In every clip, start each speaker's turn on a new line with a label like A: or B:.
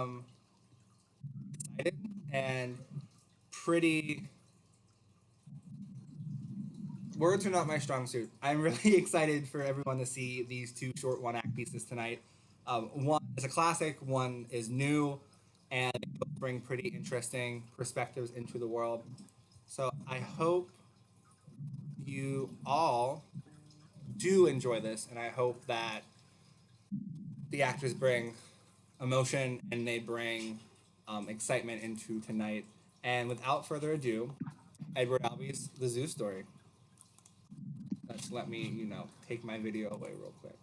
A: um, excited and pretty. Words are not my strong suit. I'm really excited for everyone to see these two short one act pieces tonight. One is a classic, one is new, and they both bring pretty interesting perspectives into the world. So I hope you all do enjoy this, and I hope that the actors bring emotion and they bring excitement into tonight. And without further ado, Edward Albee's The Zoo Story. Let's let me, take my video away real quick.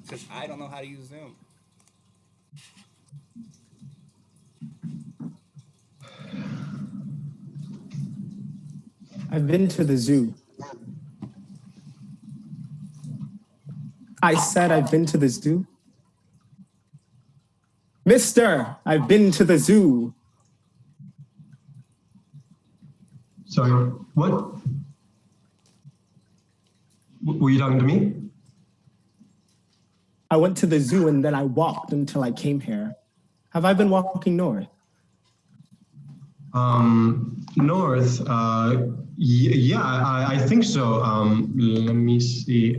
A: Because I don't know how to use Zoom.
B: I've been to the zoo. I said I've been to the zoo. Mister, I've been to the zoo.
C: Sorry, what? Were you talking to me?
B: I went to the zoo and then I walked until I came here. Have I been walking north?
C: North, yeah, I think so. Let me see.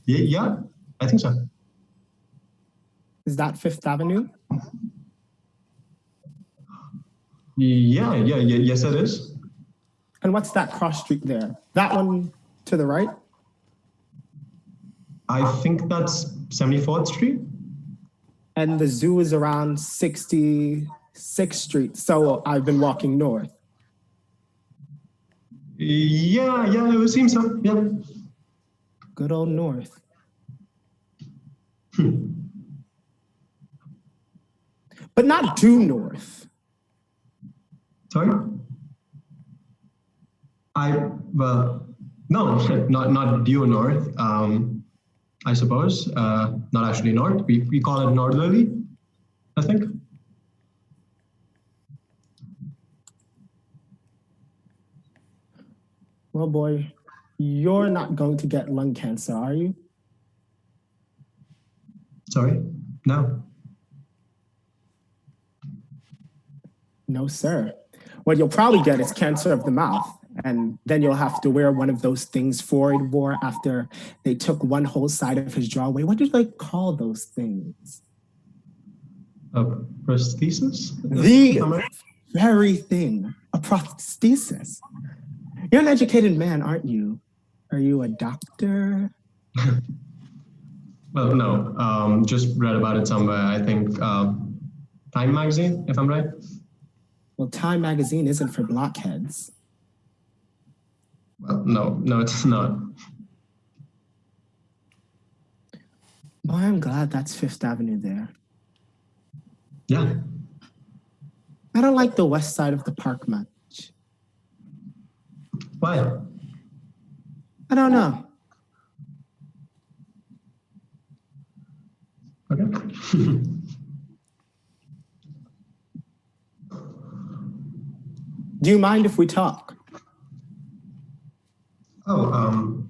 C: Yeah, I think so.
B: Is that Fifth Avenue?
C: Yes, it is.
B: And what's that cross street there? That one to the right?
C: I think that's 74th Street.
B: And the zoo is around 66th Street, so I've been walking north.
C: Yeah, it would seem so, yeah.
B: Good old north. But not due north.
C: Sorry? Well, no, not due north. I suppose, not actually north. We call it northerly, I think.
B: Well, boy, you're not going to get lung cancer, are you?
C: Sorry? No.
B: No, sir. What you'll probably get is cancer of the mouth. And then you'll have to wear one of those things Freud wore after they took one whole side of his jaw away. What do they call those things?
C: A prosthesis?
B: The very thing, a prosthesis. You're an educated man, aren't you? Are you a doctor?
C: Well, no, just read about it somewhere. I think Time magazine, if I'm right.
B: Well, Time magazine isn't for blockheads.
C: Well, no, it's not.
B: Boy, I'm glad that's Fifth Avenue there.
C: Yeah.
B: I don't like the west side of the park much.
C: Why?
B: I don't know.
C: Okay.
B: Do you mind if we talk?
C: Oh,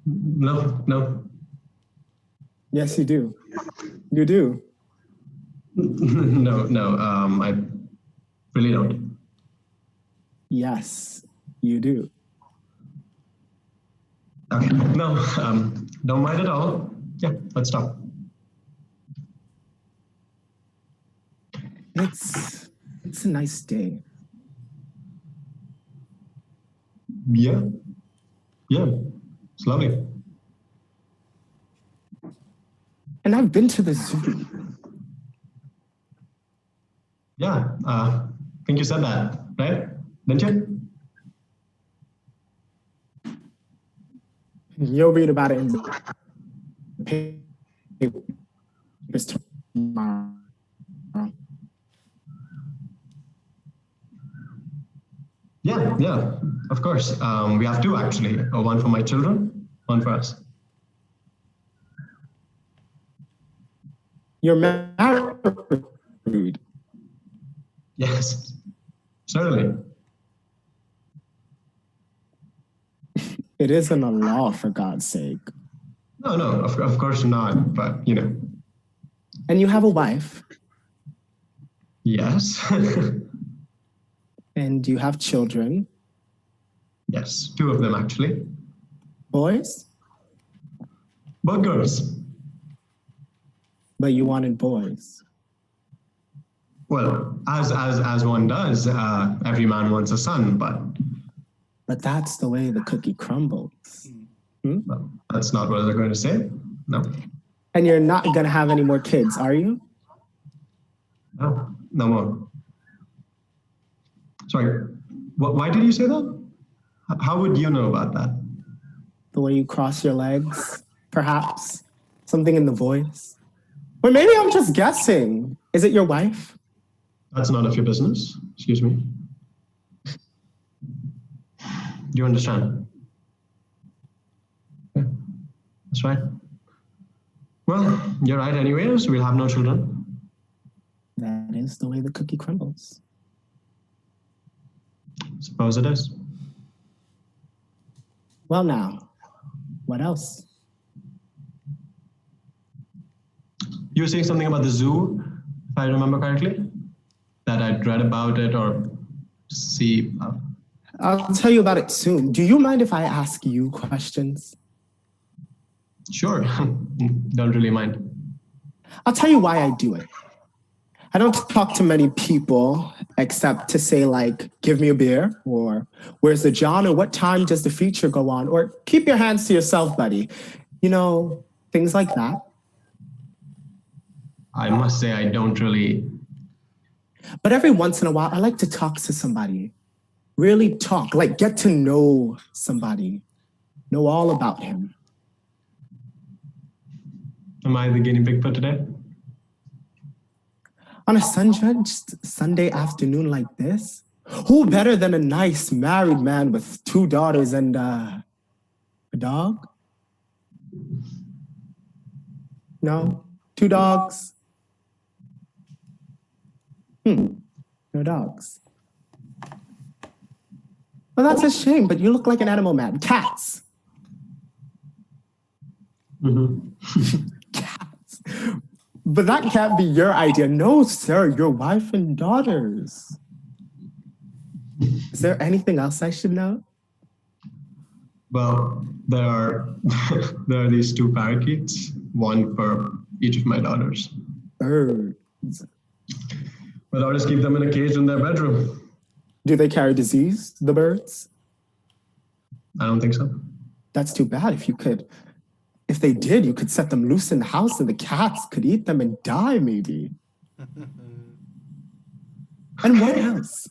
C: no.
B: Yes, you do. You do.
C: No, I really don't.
B: Yes, you do.
C: Okay, no, don't mind at all. Yeah, let's talk.
B: It's a nice day.
C: Yeah, it's lovely.
B: And I've been to the zoo.
C: Yeah, I think you said that, right? Didn't you?
B: You'll read about it in the papers tomorrow.
C: Yeah, of course. We have two actually. One for my children, one for us.
B: You're married.
C: Yes, certainly.
B: It isn't a law, for God's sake.
C: No, of course not. But
B: And you have a wife.
C: Yes.
B: And you have children.
C: Yes, two of them actually.
B: Boys?
C: Both girls.
B: But you wanted boys.
C: Well, as one does, every man wants a son,
B: But that's the way the cookie crumbles.
C: well, that's not what they're going to say. No.
B: And you're not going to have any more kids, are you?
C: No, no more. Sorry, why did you say that? How would you know about that?
B: The way you cross your legs, perhaps? Something in the voice? Or maybe I'm just guessing. Is it your wife?
C: That's none of your business. Excuse me. Do you understand? Okay. That's right. Well, you're right anyways. We'll have no children.
B: That is the way the cookie crumbles.
C: Suppose it is.
B: Well, now, what else?
C: You were saying something about the zoo, if I remember correctly? That I'd read about it or see.
B: I'll tell you about it soon. Do you mind if I ask you questions?
C: Sure. Don't really mind.
B: I'll tell you why I do it. I don't talk to many people except to say, like, give me a beer, or where's the John, or what time does the feature go on, or keep your hands to yourself, buddy. You know, things like that.
C: I must say I don't really.
B: But every once in a while, I like to talk to somebody. Really talk, like get to know somebody. Know all about him.
C: Am I the guinea pig for today?
B: On a Sunday afternoon like this, who better than a nice married man with 2 daughters and a dog? No? 2 dogs? No dogs. Well, that's a shame, but you look like an animal man. Cats. Cats. But that can't be your idea. No, sir, your wife and daughters. Is there anything else I should know?
C: Well, there are there are these 2 parakeets, one for each of my daughters.
B: Birds.
C: My daughters keep them in a cage in their bedroom.
B: Do they carry disease, the birds?
C: I don't think so.
B: That's too bad. If they did, you could set them loose in the house and the cats could eat them and die, maybe. And what else?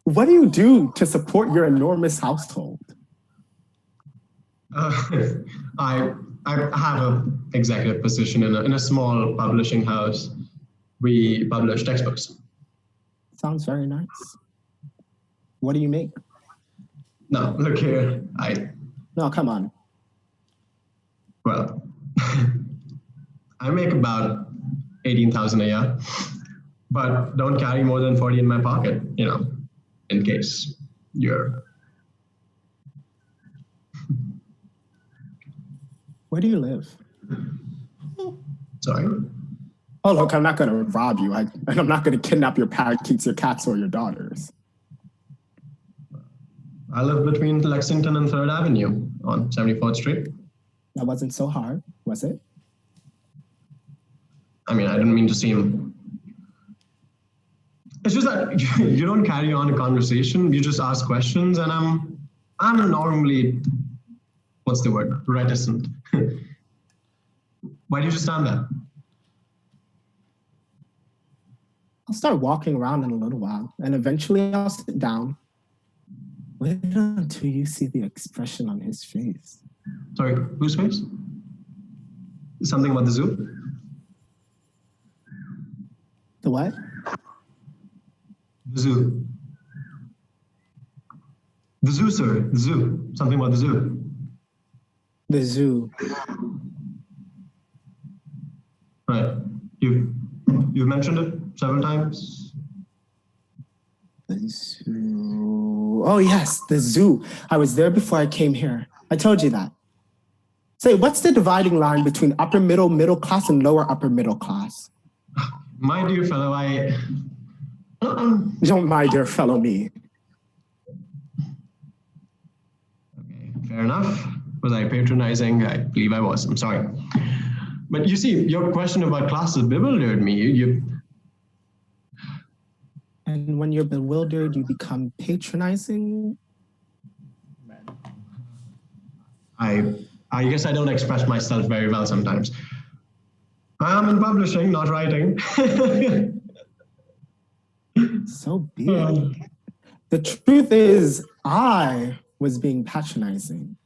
B: What do you do to support your enormous household?
C: I have an executive position in a small publishing house. We publish textbooks.
B: Sounds very nice. What do you make?
C: No, look here.
B: No, come on.
C: Well, I make about 18,000 a year, but don't carry more than 40 in my pocket, in case you're.
B: Where do you live?
C: Sorry?
B: Oh, look, I'm not going to rob you. I'm not going to kidnap your parakeets, your cats, or your daughters.
C: I live between Lexington and 3rd Avenue on 74th Street.
B: That wasn't so hard, was it?
C: I mean, I didn't mean to seem. It's just that you don't carry on a conversation. You just ask questions, and I'm normally, what's the word? Reticent. Why do you just stand there?
B: I'll start walking around in a little while, and eventually I'll sit down. Wait until you see the expression on his face.
C: Sorry, whose face? Something about the zoo?
B: The what?
C: The zoo. The zoo, sir. The zoo. Something about the zoo.
B: The zoo.
C: Right. You've mentioned it several times.
B: The zoo. Oh, yes, the zoo. I was there before I came here. I told you that. Say, what's the dividing line between upper middle class, and lower upper middle class?
C: My dear fellow,
B: Don't my dear fellow me.
C: Okay, fair enough. Was I patronizing? I believe I was. I'm sorry. But you see, your question about classes bewildered me.
B: And when you're bewildered, you become patronizing.
C: I guess I don't express myself very well sometimes. I'm in publishing, not writing.
B: So be it. The truth is, I was being patronizing.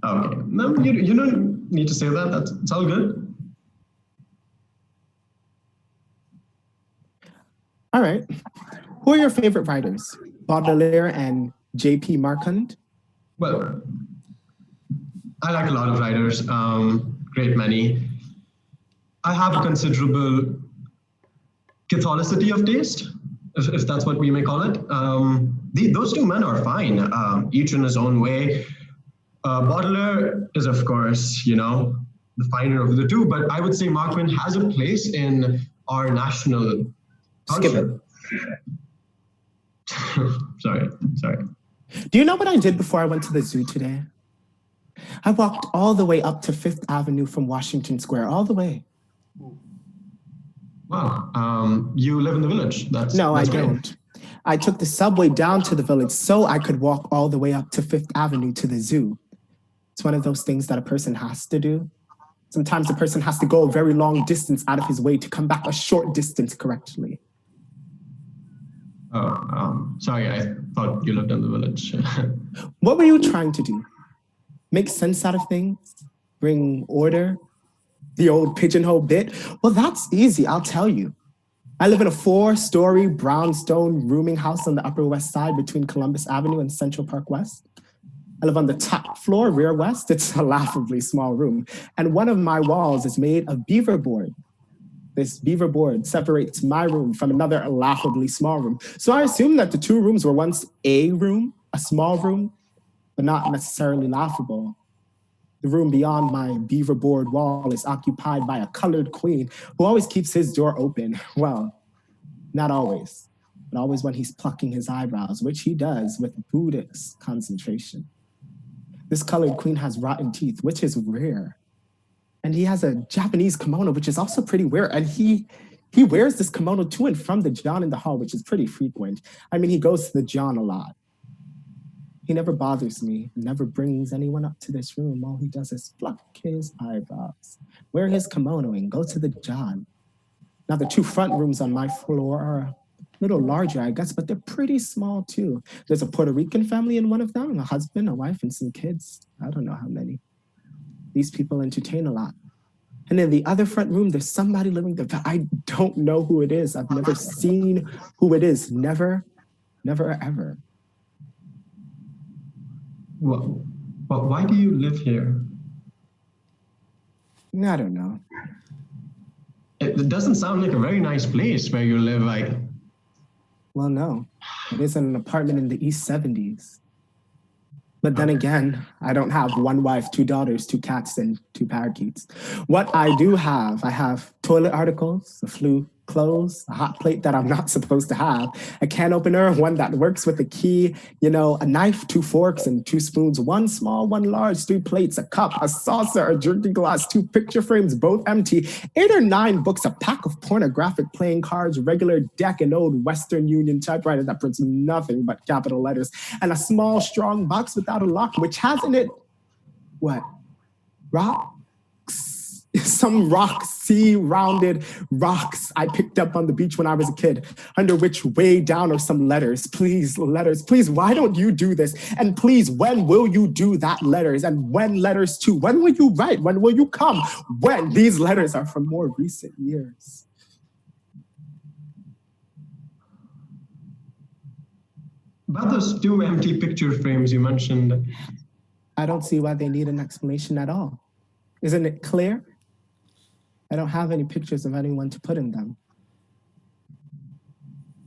C: Okay, no, you don't need to say that. It's all good.
B: All right. Who are your favorite writers? Baudelaire and J.P. Marquand?
C: Well, I like a lot of writers, great many. I have considerable Catholicity of taste, if that's what we may call it. Those two men are fine, each in his own way. Baudelaire is, of course, the finer of the two, but I would say Marquand has a place in our national culture. Sorry.
B: Do you know what I did before I went to the zoo today? I walked all the way up to Fifth Avenue from Washington Square, all the way.
C: Wow. You live in the village?
B: No, I
C: great.
B: don't. I took the subway down to the village so I could walk all the way up to Fifth Avenue to the zoo. It's one of those things that a person has to do. Sometimes a person has to go a very long distance out of his way to come back a short distance correctly.
C: Oh, sorry, I thought you lived in the village.
B: What were you trying to do? Make sense out of things? Bring order? The old pigeonhole bit? Well, that's easy, I'll tell you. I live in a 4-story brownstone rooming house on the Upper West Side between Columbus Avenue and Central Park West. I live on the top floor, rear west. It's a laughably small room. And one of my walls is made of beaver board. This beaver board separates my room from another laughably small room. So I assume that the two rooms were once a room, a small room, but not necessarily laughable. The room beyond my beaver board wall is occupied by a colored queen who always keeps his door open. Well, not always, but always when he's plucking his eyebrows, which he does with Buddhist concentration. This colored queen has rotten teeth, which is rare. And he has a Japanese kimono, which is also pretty rare. And he wears this kimono to and from the John in the hall, which is pretty frequent. I mean, he goes to the John a lot. He never bothers me, never brings anyone up to this room. All he does is pluck his eyebrows, wear his kimono, and go to the John. Now, the two front rooms on my floor are a little larger, I guess, but they're pretty small too. There's a Puerto Rican family in one of them, a husband, a wife, and some kids. I don't know how many. These people entertain a lot. And in the other front room, there's somebody living there. I don't know who it is. I've never seen who it is. Never, ever.
C: Well, why do you live here?
B: I don't know.
C: It doesn't sound like a very nice place where you live, like.
B: Well, no. It is an apartment in the East 70s. But then again, I don't have one wife, 2 daughters, 2 cats, and 2 parakeets. What I do have, I have toilet articles, a few clothes, a hot plate that I'm not supposed to have, a can opener, one that works with a key, a knife, 2 forks and 2 spoons, 1 small, 1 large, 3 plates, a cup, a saucer, a drinking glass, 2 picture frames, both empty, 8 or 9 books, a pack of pornographic playing cards, regular deck, an old Western Union typewriter that prints nothing but capital letters, and a small, strong box without a lock, which has in it, what? Rocks? Some sea rounded rocks I picked up on the beach when I was a kid, under which way down are some letters. Please, letters, please, why don't you do this? And please, when will you do that letters? And when letters too? When will you write? When will you come? When? These letters are from more recent years.
C: About those 2 empty picture frames you mentioned.
B: I don't see why they need an explanation at all. Isn't it clear? I don't have any pictures of anyone to put in them.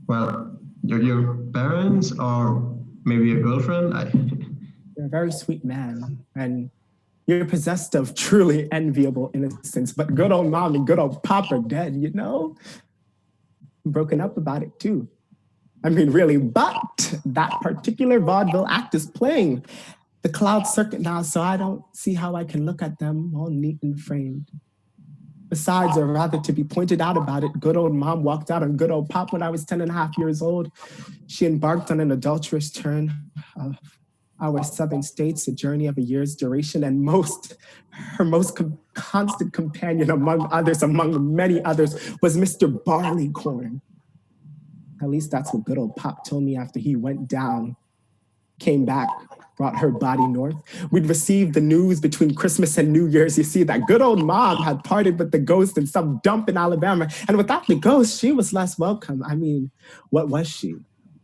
C: Well, your parents or maybe a girlfriend?
B: You're a very sweet man. And, You're possessed of truly enviable innocence, but good old mom and good old pop are dead, you know? I'm broken up about it too. I mean, really, but that particular vaudeville act is playing the cloud circuit now, so I don't see how I can look at them all neat and framed. Besides, or rather to be pointed out about it, good old mom walked out on good old pop when I was 10 and a half years old. She embarked on an adulterous turn of our southern states, a journey of a year's duration, and her most constant companion among many others, was Mr. Barleycorn. At least that's what good old Pop told me after he went down, came back, brought her body north. We'd received the news between Christmas and New Year's. You see, that good old mom had parted with the ghost in some dump in Alabama, and without the ghost, she was less welcome. I mean, what was she?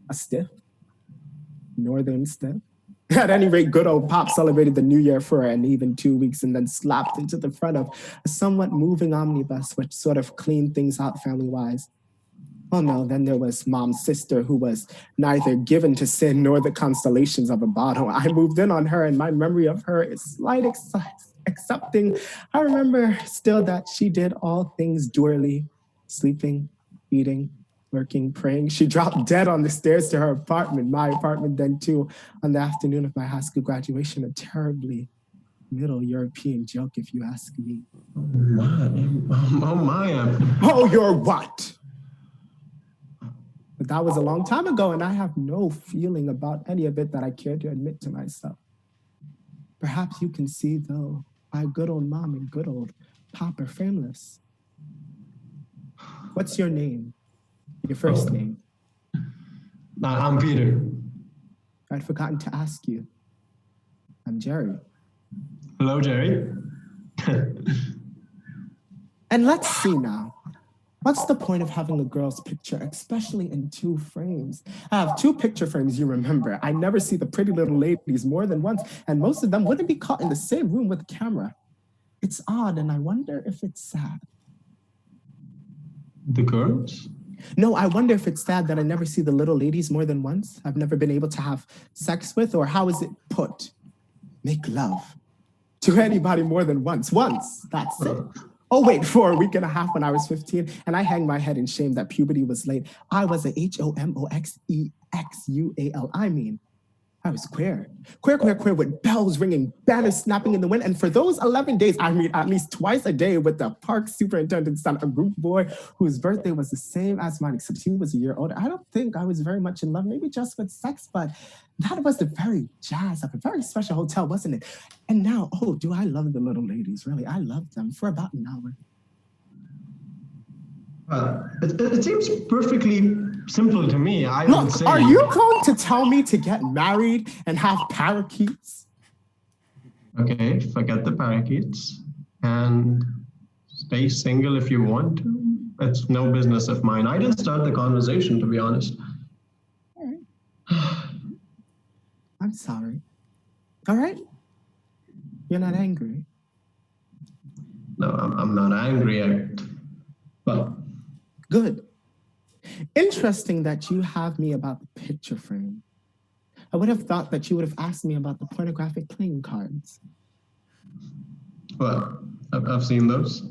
B: A stiff? Northern stiff? At any rate, good old Pop celebrated the new year for an even 2 weeks and then slapped into the front of a somewhat moving omnibus, which sort of cleaned things out family-wise. Oh no, then there was Mom's sister, who was neither given to sin nor the constellations of a bottle. I moved in on her, and my memory of her is slight accepting. I remember still that she did all things dourly, sleeping, eating, working, praying. She dropped dead on the stairs to her apartment, my apartment then too, on the afternoon of my high school graduation. A terribly Middle European joke, if you ask me.
C: Oh my.
B: Oh, you're what? But that was a long time ago, and I have no feeling about any of it that I care to admit to myself. Perhaps you can see, though, why good old mom and good old pop are frameless. What's your name? Your first name?
C: I'm Peter.
B: I'd forgotten to ask you. I'm Jerry.
C: Hello, Jerry.
B: And let's see now. What's the point of having a girl's picture, especially in 2 frames? I have 2 picture frames, you remember. I never see the pretty little ladies more than once, and most of them wouldn't be caught in the same room with a camera. It's odd, and I wonder if it's sad.
C: The girls?
B: No, I wonder if it's sad that I never see the little ladies more than once. I've never been able to have sex with, or how is it put? Make love to anybody more than once. Once, that's it. Oh, wait, for a week and a half when I was 15, and I hang my head in shame that puberty was late. I was a HOMOXEXUAL. I mean, I was queer. Queer with bells ringing, banners snapping in the wind. And for those 11 days, I meet at least twice a day with the park superintendent's son, a group boy whose birthday was the same as mine, except he was a year older. I don't think I was very much in love, maybe just with sex, but that was the very jazz of a very special hotel, wasn't it? And now, oh, do I love the little ladies, really. I loved them for about an hour.
C: It seems perfectly simple to me. I would say.
B: Are you going to tell me to get married and have parakeets?
C: Okay, forget the parakeets and stay single if you want to. It's no business of mine. I didn't start the conversation, to be honest.
B: All right. I'm sorry. All right? You're not angry?
C: No, I'm not angry. Well,
B: good. Interesting that you have me about the picture frame. I would have thought that you would have asked me about the pornographic playing cards.
C: Well, I've seen those.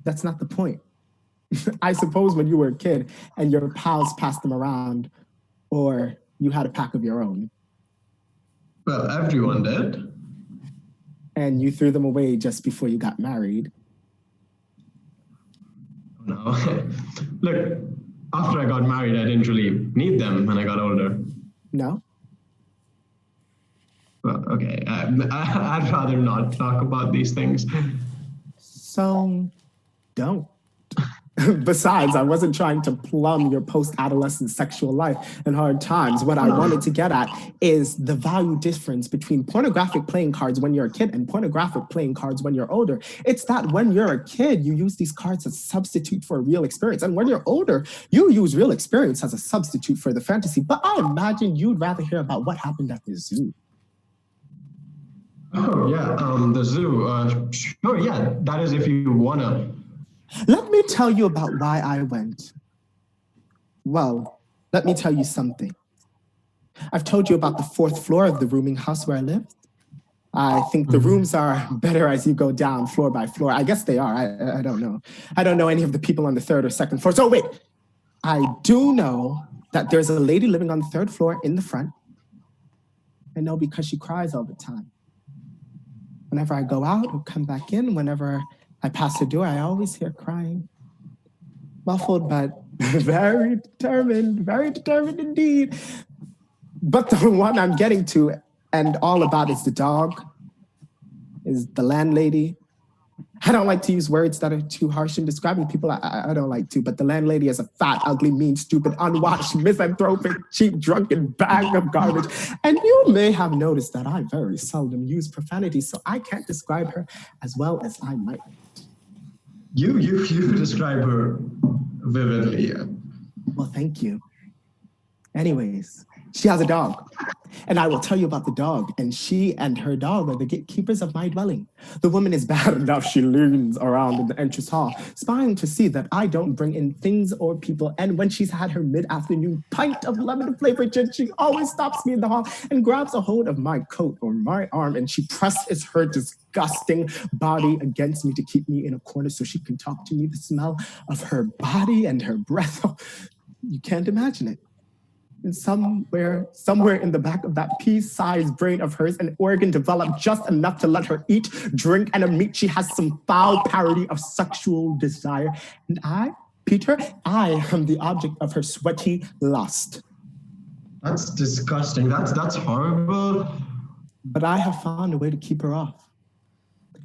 B: That's not the point. I suppose when you were a kid and your pals passed them around, or you had a pack of your own.
C: Well, everyone did.
B: And you threw them away just before you got married.
C: No. Look, after I got married, I didn't really need them when I got older.
B: No?
C: Well, okay. I'd rather not talk about these things.
B: So, don't. Besides, I wasn't trying to plumb your post-adolescent sexual life and hard times. What I wanted to get at is the value difference between pornographic playing cards when you're a kid and pornographic playing cards when you're older. It's that when you're a kid, you use these cards as a substitute for a real experience. And when you're older, you use real experience as a substitute for the fantasy. But I imagine you'd rather hear about what happened at the zoo.
C: Oh, yeah, the zoo. Sure, yeah, that is if you want to.
B: Let me tell you about why I went. Well, let me tell you something. I've told you about the 4th floor of the rooming house where I lived. I think the rooms are better as you go down floor by floor. I guess they are. I don't know. I don't know any of the people on the third or second floor. So wait, I do know that there's a lady living on the third floor in the front. I know because she cries all the time. Whenever I go out or come back in, whenever I pass the door, I always hear crying. Muffled, but very determined indeed. But the one I'm getting to and all about is the dog, is the landlady. I don't like to use words that are too harsh in describing people. I don't like to, but the landlady is a fat, ugly, mean, stupid, unwashed, misanthropic, cheap, drunken bag of garbage. And you may have noticed that I very seldom use profanity, so I can't describe her as well as I might.
C: You describe her vividly.
B: Well, thank you. Anyways, she has a dog. And I will tell you about the dog. And she and her dog are the gatekeepers of my dwelling. The woman is bad enough. She leans around in the entrance hall, spying to see that I don't bring in things or people. And when she's had her mid-afternoon pint of lemon-flavored gin, she always stops me in the hall and grabs a hold of my coat or my arm. And she presses her disgusting body against me to keep me in a corner so she can talk to me. The smell of her body and her breath, you can't imagine it. And somewhere in the back of that pea-sized brain of hers, an organ developed just enough to let her eat, drink, and admit she has some foul parody of sexual desire. And I, Peter, I am the object of her sweaty lust.
C: That's disgusting. That's horrible.
B: But I have found a way to keep her off.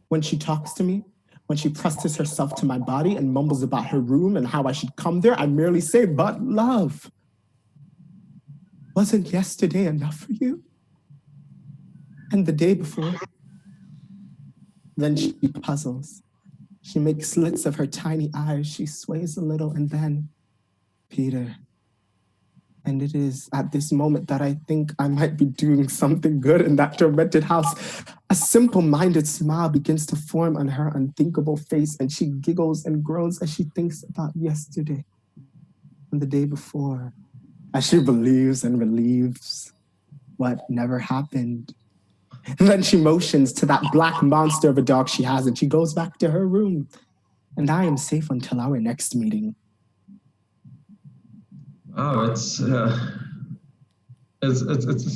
B: When she talks to me, when she presses herself to my body and mumbles about her room and how I should come there, I merely say, but love. Wasn't yesterday enough for you? And the day before? Then she puzzles. She makes slits of her tiny eyes. She sways a little and then, Peter. And it is at this moment that I think I might be doing something good in that tormented house. A simple-minded smile begins to form on her unthinkable face, and she giggles and groans as she thinks about yesterday and the day before, as she believes and relieves what never happened. And then she motions to that black monster of a dog she has, and she goes back to her room. And I am safe until our next meeting.
C: Oh, it's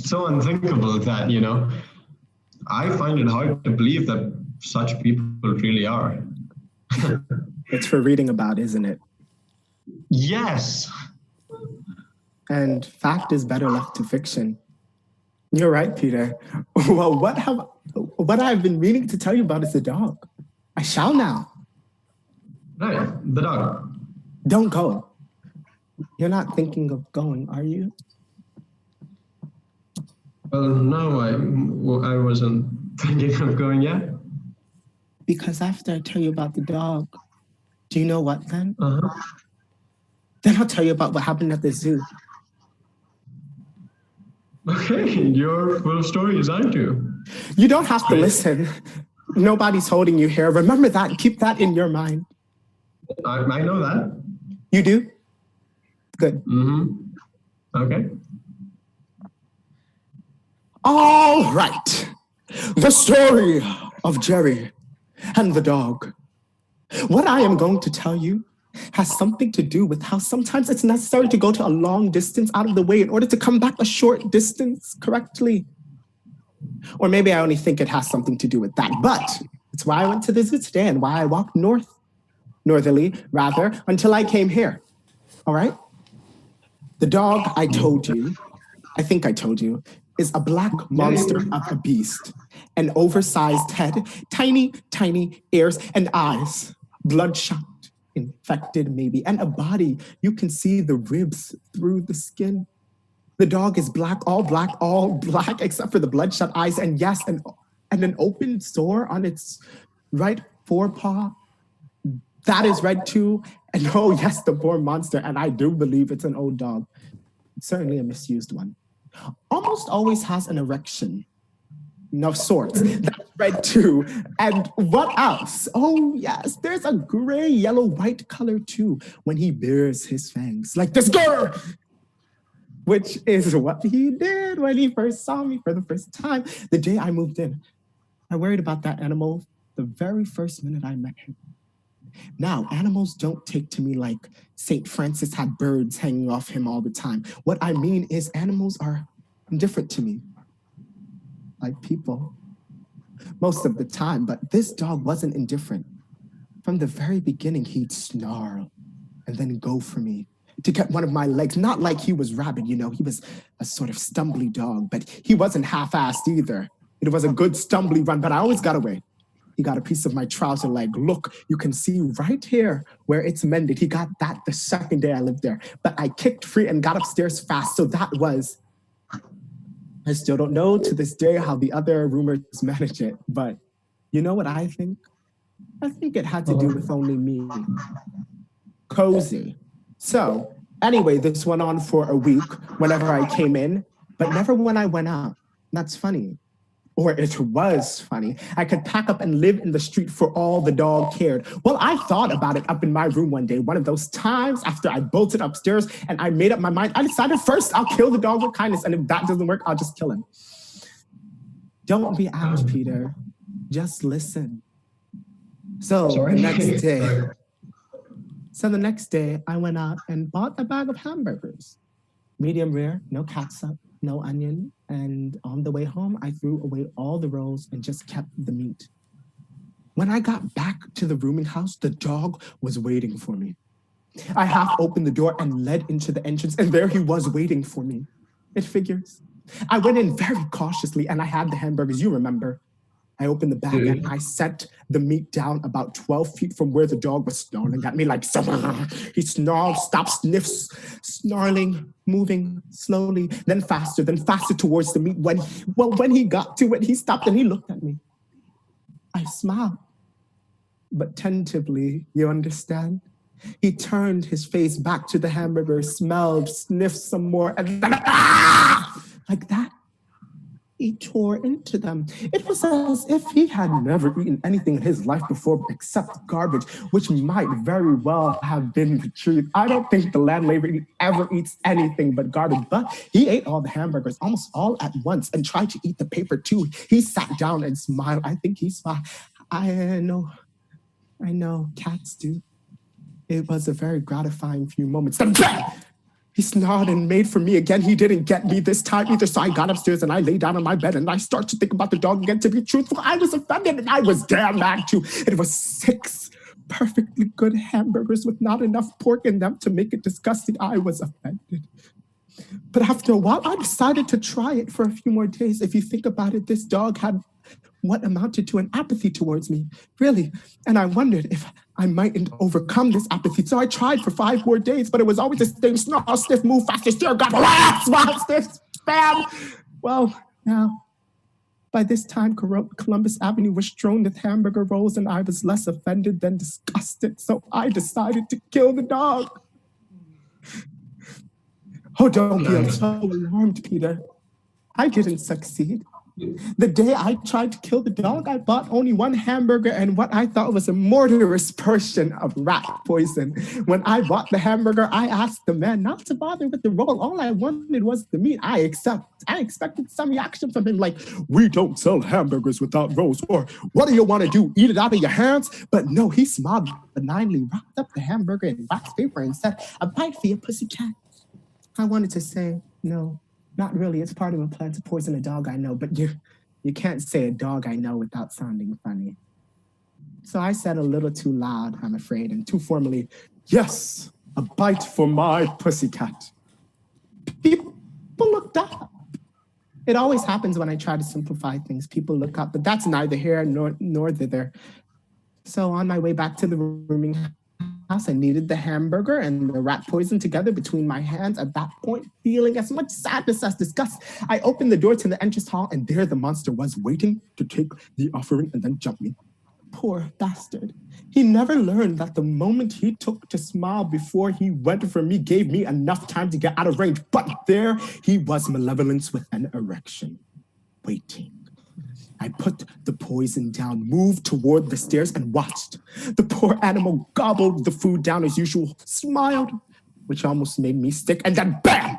C: so unthinkable that, I find it hard to believe that such people really are.
B: It's for reading about, isn't it?
C: Yes.
B: And fact is better left to fiction. You're right, Peter. Well, what I've been meaning to tell you about is the dog. I shall now.
C: Right, the dog.
B: Don't go. You're not thinking of going, are you?
C: Well, no, I wasn't thinking of going yet.
B: Because after I tell you about the dog, do you know what then?
C: Uh-huh.
B: Then I'll tell you about what happened at the zoo.
C: Okay, your full story is on to.
B: You don't have to listen. Nobody's holding you here. Remember that. Keep that in your mind.
C: I know that.
B: You do? Good.
C: Mm-hmm. Okay.
B: All right. The story of Jerry and the dog. What I am going to tell you has something to do with how sometimes it's necessary to go to a long distance out of the way in order to come back a short distance correctly. Or maybe I only think it has something to do with that, but it's why I went to the zoo today and why I walked northerly, until I came here. All right? The dog I think I told you, is a black monster of a beast, an oversized head, tiny ears and eyes, bloodshot, infected maybe, and a body. You can see the ribs through the skin. The dog is all black, except for the bloodshot eyes, and yes, and an open sore on its right forepaw. That is red too. And oh yes, the poor monster, and I do believe it's an old dog. It's certainly a misused one. Almost always has an erection. Of sorts. That's red too. And what else? Oh yes, there's a gray, yellow, white color too when he bares his fangs like this girl, which is what he did when he first saw me for the first time the day I moved in. I worried about that animal the very first minute I met him. Now, animals don't take to me like St. Francis had birds hanging off him all the time. What I mean is animals are indifferent to me, like people, most of the time, but this dog wasn't indifferent. From the very beginning, he'd snarl and then go for me to get one of my legs, not like he was rabid, you know, he was a sort of stumbly dog, but he wasn't half-assed either. It was a good stumbly run, but I always got away. He got a piece of my trouser leg. Look, you can see right here where it's mended. He got that the second day I lived there, but I kicked free and got upstairs fast. So that was, I still don't know to this day how the other roomers manage it, but you know what I think? I think it had to do with only me. Cozy. So anyway, this went on for a week whenever I came in, but never when I went out. That's funny. Or it was funny. I could pack up and live in the street for all the dog cared. Well, I thought about it up in my room one day, one of those times after I bolted upstairs and I made up my mind. I decided first I'll kill the dog with kindness, and if that doesn't work, I'll just kill him. Don't be apt, Peter. Just listen. So the next day, I went out and bought a bag of hamburgers. Medium rare, no catsup, no onion, and on the way home, I threw away all the rolls and just kept the meat. When I got back to the rooming house, the dog was waiting for me. I half opened the door and led into the entrance, and there he was waiting for me. It figures. I went in very cautiously, and I had the hamburgers, you remember. I opened the bag and I set the meat down about 12 feet from where the dog was snarling at me like, he snarled, stopped, sniffs, snarling, moving slowly, then faster towards the meat. When he got to it, he stopped and he looked at me. I smiled, but tentatively, you understand? He turned his face back to the hamburger, smelled, sniffed some more, and then, like that. He tore into them. It was as if he had never eaten anything in his life before except garbage, which might very well have been the truth. I don't think the landlady ever eats anything but garbage, but he ate all the hamburgers almost all at once and tried to eat the paper too. He sat down and smiled. I think he smiled. I know, cats do. It was a very gratifying few moments. He snarled and made for me again. He didn't get me this time either, so I got upstairs and I lay down on my bed and I started to think about the dog again. To be truthful, I was offended and I was damn mad too. It was 6 perfectly good hamburgers with not enough pork in them to make it disgusting. I was offended. But after a while, I decided to try it for a few more days. If you think about it, this dog had what amounted to an apathy towards me, really. And I wondered if I mightn't overcome this apathy. So I tried for 5 more days, but it was always the same snarl, sniff, move, faster, stare, gobble, smile, sniff, spam. Well, now, by this time, Columbus Avenue was strewn with hamburger rolls, and I was less offended than disgusted. So I decided to kill the dog. Oh, don't be so alarmed, Peter. I didn't succeed. The day I tried to kill the dog, I bought only 1 hamburger and what I thought was a murderous portion of rat poison. When I bought the hamburger, I asked the man not to bother with the roll. All I wanted was the meat. I expected some reaction from him like, "We don't sell hamburgers without rolls," or "What do you want to do, eat it out of your hands?" But no, he smiled benignly, wrapped up the hamburger in wax paper and said, "A bite for your pussycat." I wanted to say, no. Not really. It's part of a plan to poison a dog I know, but you can't say a dog I know without sounding funny. So I said a little too loud, I'm afraid, and too formally, "Yes, a bite for my pussycat." People looked up. It always happens when I try to simplify things. People look up, but that's neither here nor thither. So on my way back to the rooming house, I needed the hamburger and the rat poison together between my hands. At that point, feeling as much sadness as disgust, I opened the door to the entrance hall, and there the monster was waiting to take the offering and then jump me. Poor bastard. He never learned that the moment he took to smile before he went for me gave me enough time to get out of range. But there he was, malevolence with an erection, waiting. I put the poison down, moved toward the stairs, and watched. The poor animal gobbled the food down as usual, smiled, which almost made me sick, and then bam!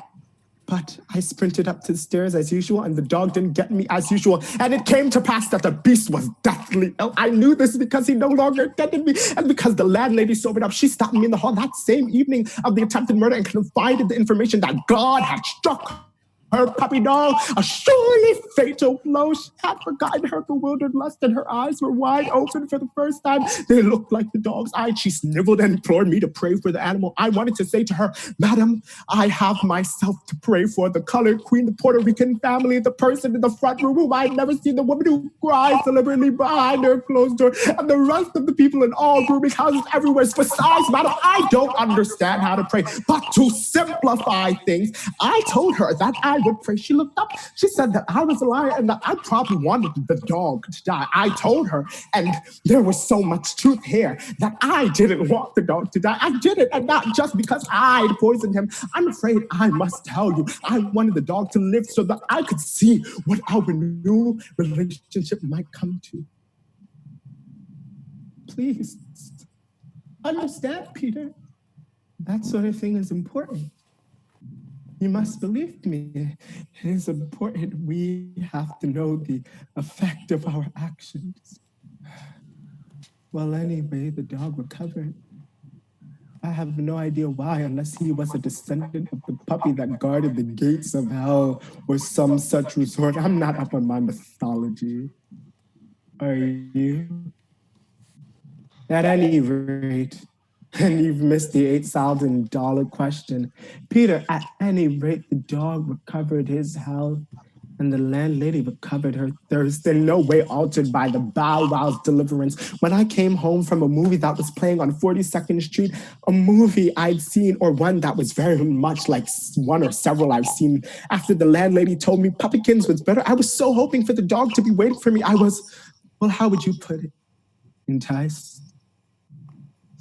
B: But I sprinted up to the stairs as usual, and the dog didn't get me as usual. And it came to pass that the beast was deathly ill. I knew this because he no longer attended me, and because the landlady sobered up, she stopped me in the hall that same evening of the attempted murder and confided the information that God had struck her puppy dog a surely fatal blow. She had forgotten her bewildered lust, and her eyes were wide open for the first time. They looked like the dog's eyes. She sniveled and implored me to pray for the animal. I wanted to say to her, Madam, I have myself to pray for, the colored queen, the Puerto Rican family, the person in the front room whom I had never seen, the woman who cries deliberately behind her closed door, and the rest of the people in all grooming houses everywhere. Besides, madam, I don't understand how to pray, but to simplify things, I told her that I would pray. She looked up. She said that I was a liar and that I probably wanted the dog to die. I told her, and there was so much truth here, that I didn't want the dog to die. I did it, and not just because I'd poisoned him. I'm afraid I must tell you, I wanted the dog to live so that I could see what our new relationship might come to. Please, understand, Peter. That sort of thing is important. You must believe me. It is important. We have to know the effect of our actions. Well, anyway, the dog recovered. I have no idea why, unless he was a descendant of the puppy that guarded the gates of hell or some such resort. I'm not up on my mythology. Are you? At any rate, and you've missed the $8,000 question. Peter, at any rate, the dog recovered his health and the landlady recovered her thirst, in no way altered by the Bow Wow's deliverance. When I came home from a movie that was playing on 42nd Street, a movie I'd seen, or one that was very much like one or several I've seen, after the landlady told me Puppykins was better, I was so hoping for the dog to be waiting for me. I was, well, how would you put it? Enticed?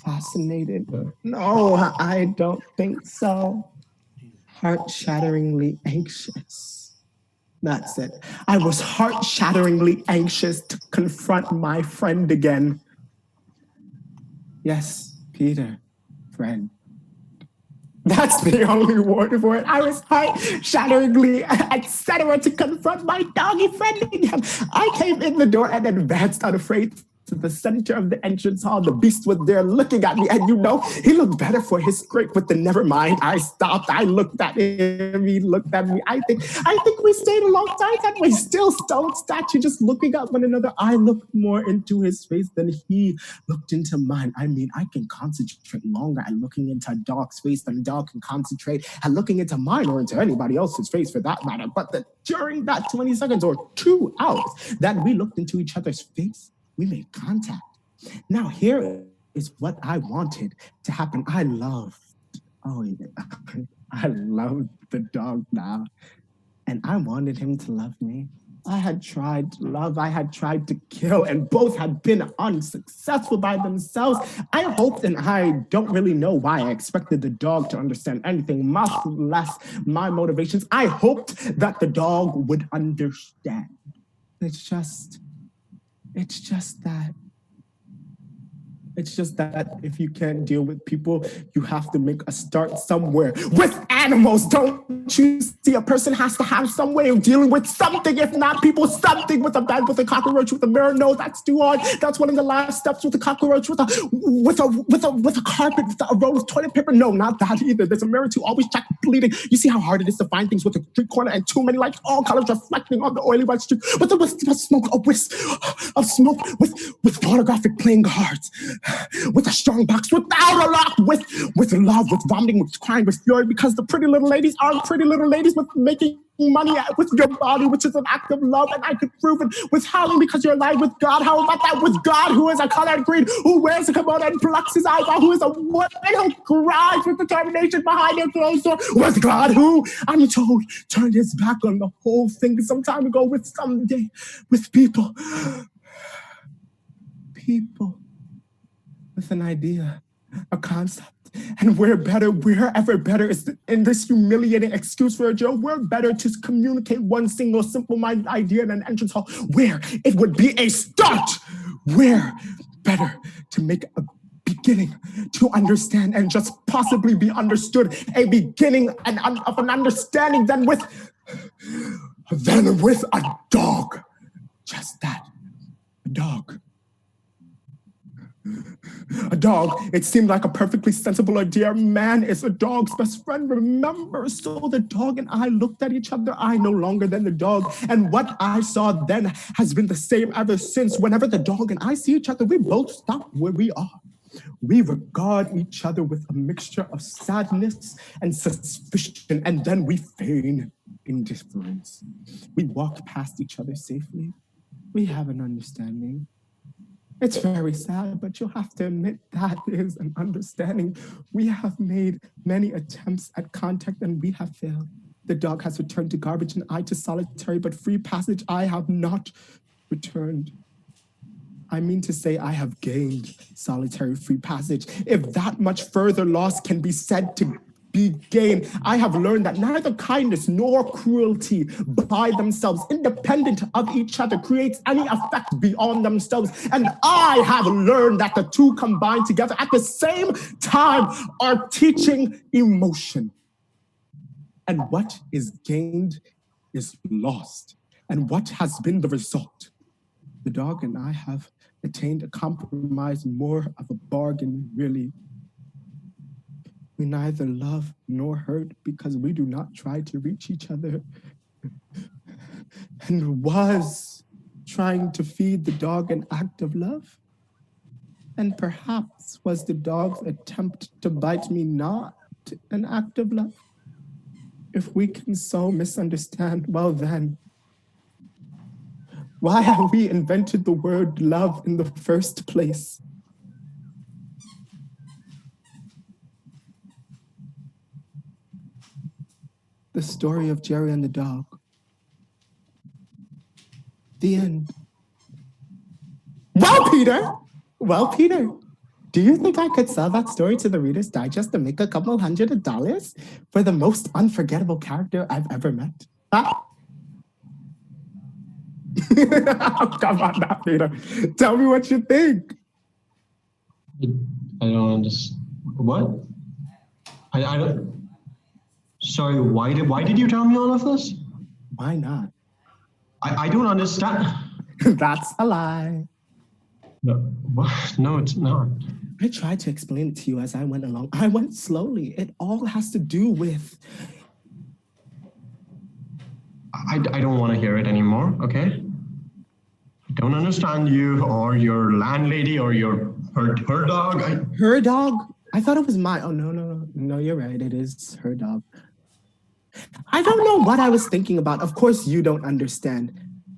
B: Fascinated? No, I don't think so. Heart-shatteringly anxious. That's it. I was heart-shatteringly anxious to confront my friend again. Yes, Peter, friend. That's the only word for it. I was heart-shatteringly, etc., to confront my doggy friend again. I came in the door and advanced unafraid to the center of the entrance hall. The beast was there looking at me, and you know, he looked better for his scrape with the never mind. I stopped. I looked at him. He looked at me. I think we stayed a long time that way, still stone statue, just looking at one another. I looked more into his face than he looked into mine. I mean, I can concentrate longer at looking into a dog's face than a dog can concentrate at looking into mine or into anybody else's face for that matter. But during that 20 seconds or 2 hours that we looked into each other's face, we made contact. Now, here is what I wanted to happen. I loved the dog now, and I wanted him to love me. I had tried to love, I had tried to kill, and both had been unsuccessful by themselves. I hoped, and I don't really know why I expected the dog to understand anything, much less my motivations. I hoped that the dog would understand. It's just that if you can't deal with people, you have to make a start somewhere. With animals, don't you see? A person has to have some way of dealing with something. If not people, something. With a bed, with a cockroach, with a mirror. No, that's too hard. That's one of the last steps. With a cockroach, with a carpet, with a roll of toilet paper. No, not that either. There's a mirror to always check bleeding. You see how hard it is to find things with a street corner and too many lights, all colors reflecting on the oily white street. With a wisp of smoke, a wisp of smoke, with pornographic playing cards. With a strong box, without a lock, with love, with vomiting, with crying, with fury, because the pretty little ladies aren't pretty little ladies, with making money with your body, which is an act of love, and I could prove it, with howling because you're alive with God. How about that? With God, who is a colored green, who wears a kimono and plucks his eyebrow, who is a woman who cries with determination behind her closed door, with God, who, I'm told, turned his back on the whole thing some time ago, with someday, with people, with an idea, a concept, and wherever better is in this humiliating excuse for a joke, we're better to communicate one single simple-minded idea in an entrance hall where it would be a start. Where better to make a beginning to understand and just possibly be understood, a beginning of an understanding than with a dog. Just that, a dog. A dog. It seemed like a perfectly sensible idea. Man is a dog's best friend, remember? So the dog and I looked at each other. I no longer than the dog. And what I saw then has been the same ever since. Whenever the dog and I see each other, we both stop where we are. We regard each other with a mixture of sadness and suspicion, and then we feign indifference. We walk past each other safely. We have an understanding. It's very sad, but you'll have to admit that is an understanding. We have made many attempts at contact and we have failed. The dog has returned to garbage and I to solitary, but free passage I have not returned. I mean to say I have gained solitary free passage. If that much further loss can be said to be gained, I have learned that neither kindness nor cruelty by themselves, independent of each other, creates any effect beyond themselves. And I have learned that the two combined together at the same time are teaching emotion. And what is gained is lost. And what has been the result? The dog and I have attained a compromise, more of a bargain, really. We neither love nor hurt because we do not try to reach each other. And was trying to feed the dog an act of love? And perhaps was the dog's attempt to bite me not an act of love? If we can so misunderstand, well then, why have we invented the word love in the first place? The story of Jerry and the dog. The end. Well, Peter, do you think I could sell that story to the Reader's Digest to make a couple $100 for the most unforgettable character I've ever met? Huh? Come on now, Peter. Tell me what you think.
C: I don't understand. What? I don't. Sorry, why did you tell me all of this?
B: Why not?
C: I don't understand.
B: That's a lie.
C: No, what? No, it's not.
B: I tried to explain it to you as I went along. I went slowly. It all has to do with...
C: I don't want to hear it anymore, okay? I don't understand you or your landlady or her dog.
B: Her dog? I thought it was my... Oh, no, you're right. It is her dog. I don't know what I was thinking about. Of course, you don't understand.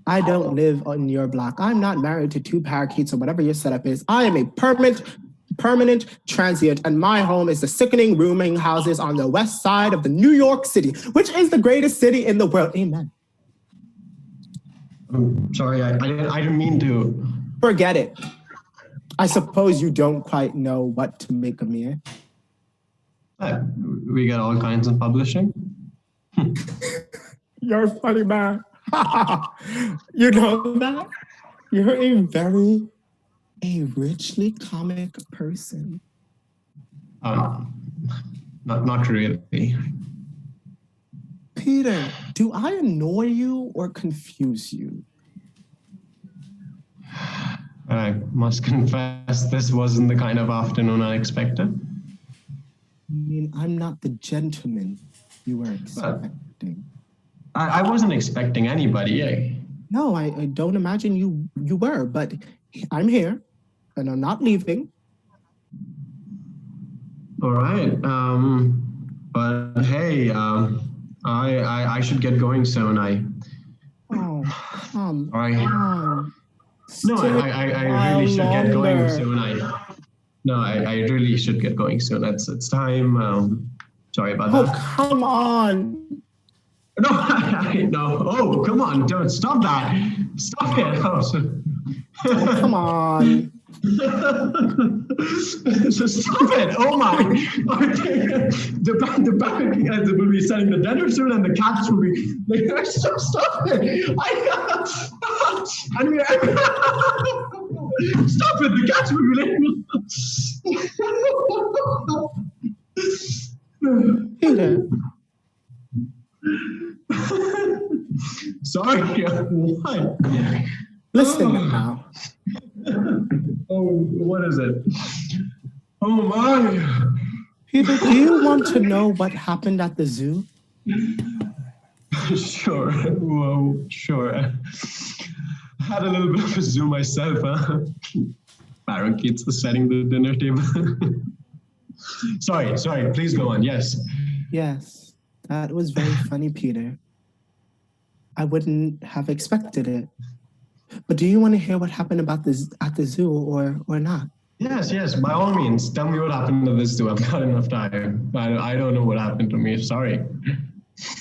B: I don't live on your block. I'm not married to 2 parakeets or whatever your setup is. I am a permanent transient, and my home is the sickening rooming houses on the west side of the New York City, which is the greatest city in the world. Amen.
C: I'm sorry, I didn't mean to.
B: Forget it. I suppose you don't quite know what to make of me, eh?
C: We get all kinds of publishing.
B: You're funny, man. You know that? You're a richly comic person.
C: Not really.
B: Peter, do I annoy you or confuse you?
C: I must confess, this wasn't the kind of afternoon I expected.
B: I mean, I'm not the gentleman you were expecting.
C: I wasn't expecting anybody, eh?
B: No, I don't imagine you were, but I'm here, and I'm not leaving.
C: All right. But hey, I should get going soon.
B: Oh, come on.
C: No, I really should get going soon. I really should get going soon. It's time. Sorry about that.
B: Oh, come on.
C: No, no. Oh, come on. Don't stop that. Stop it.
B: Oh, come on.
C: So stop it. Oh my. The parakeets will be selling the dinner soon and the cats will be like, stop it. Stop it, the cat's moving.
B: Peter,
C: Sorry, what?
B: listen now.
C: Oh, what is it? Oh my!
B: Peter, do you want to know what happened at the zoo?
C: Sure. Whoa, sure. I had a little bit of a zoo myself, huh? Parakeets setting the dinner table. Sorry, please go on. Yes.
B: Yes, that was very funny, Peter. I wouldn't have expected it. But do you want to hear what happened about this at the zoo or not?
C: Yes, by all means. Tell me what happened to this zoo. I've got enough time. I don't know what happened to me. Sorry.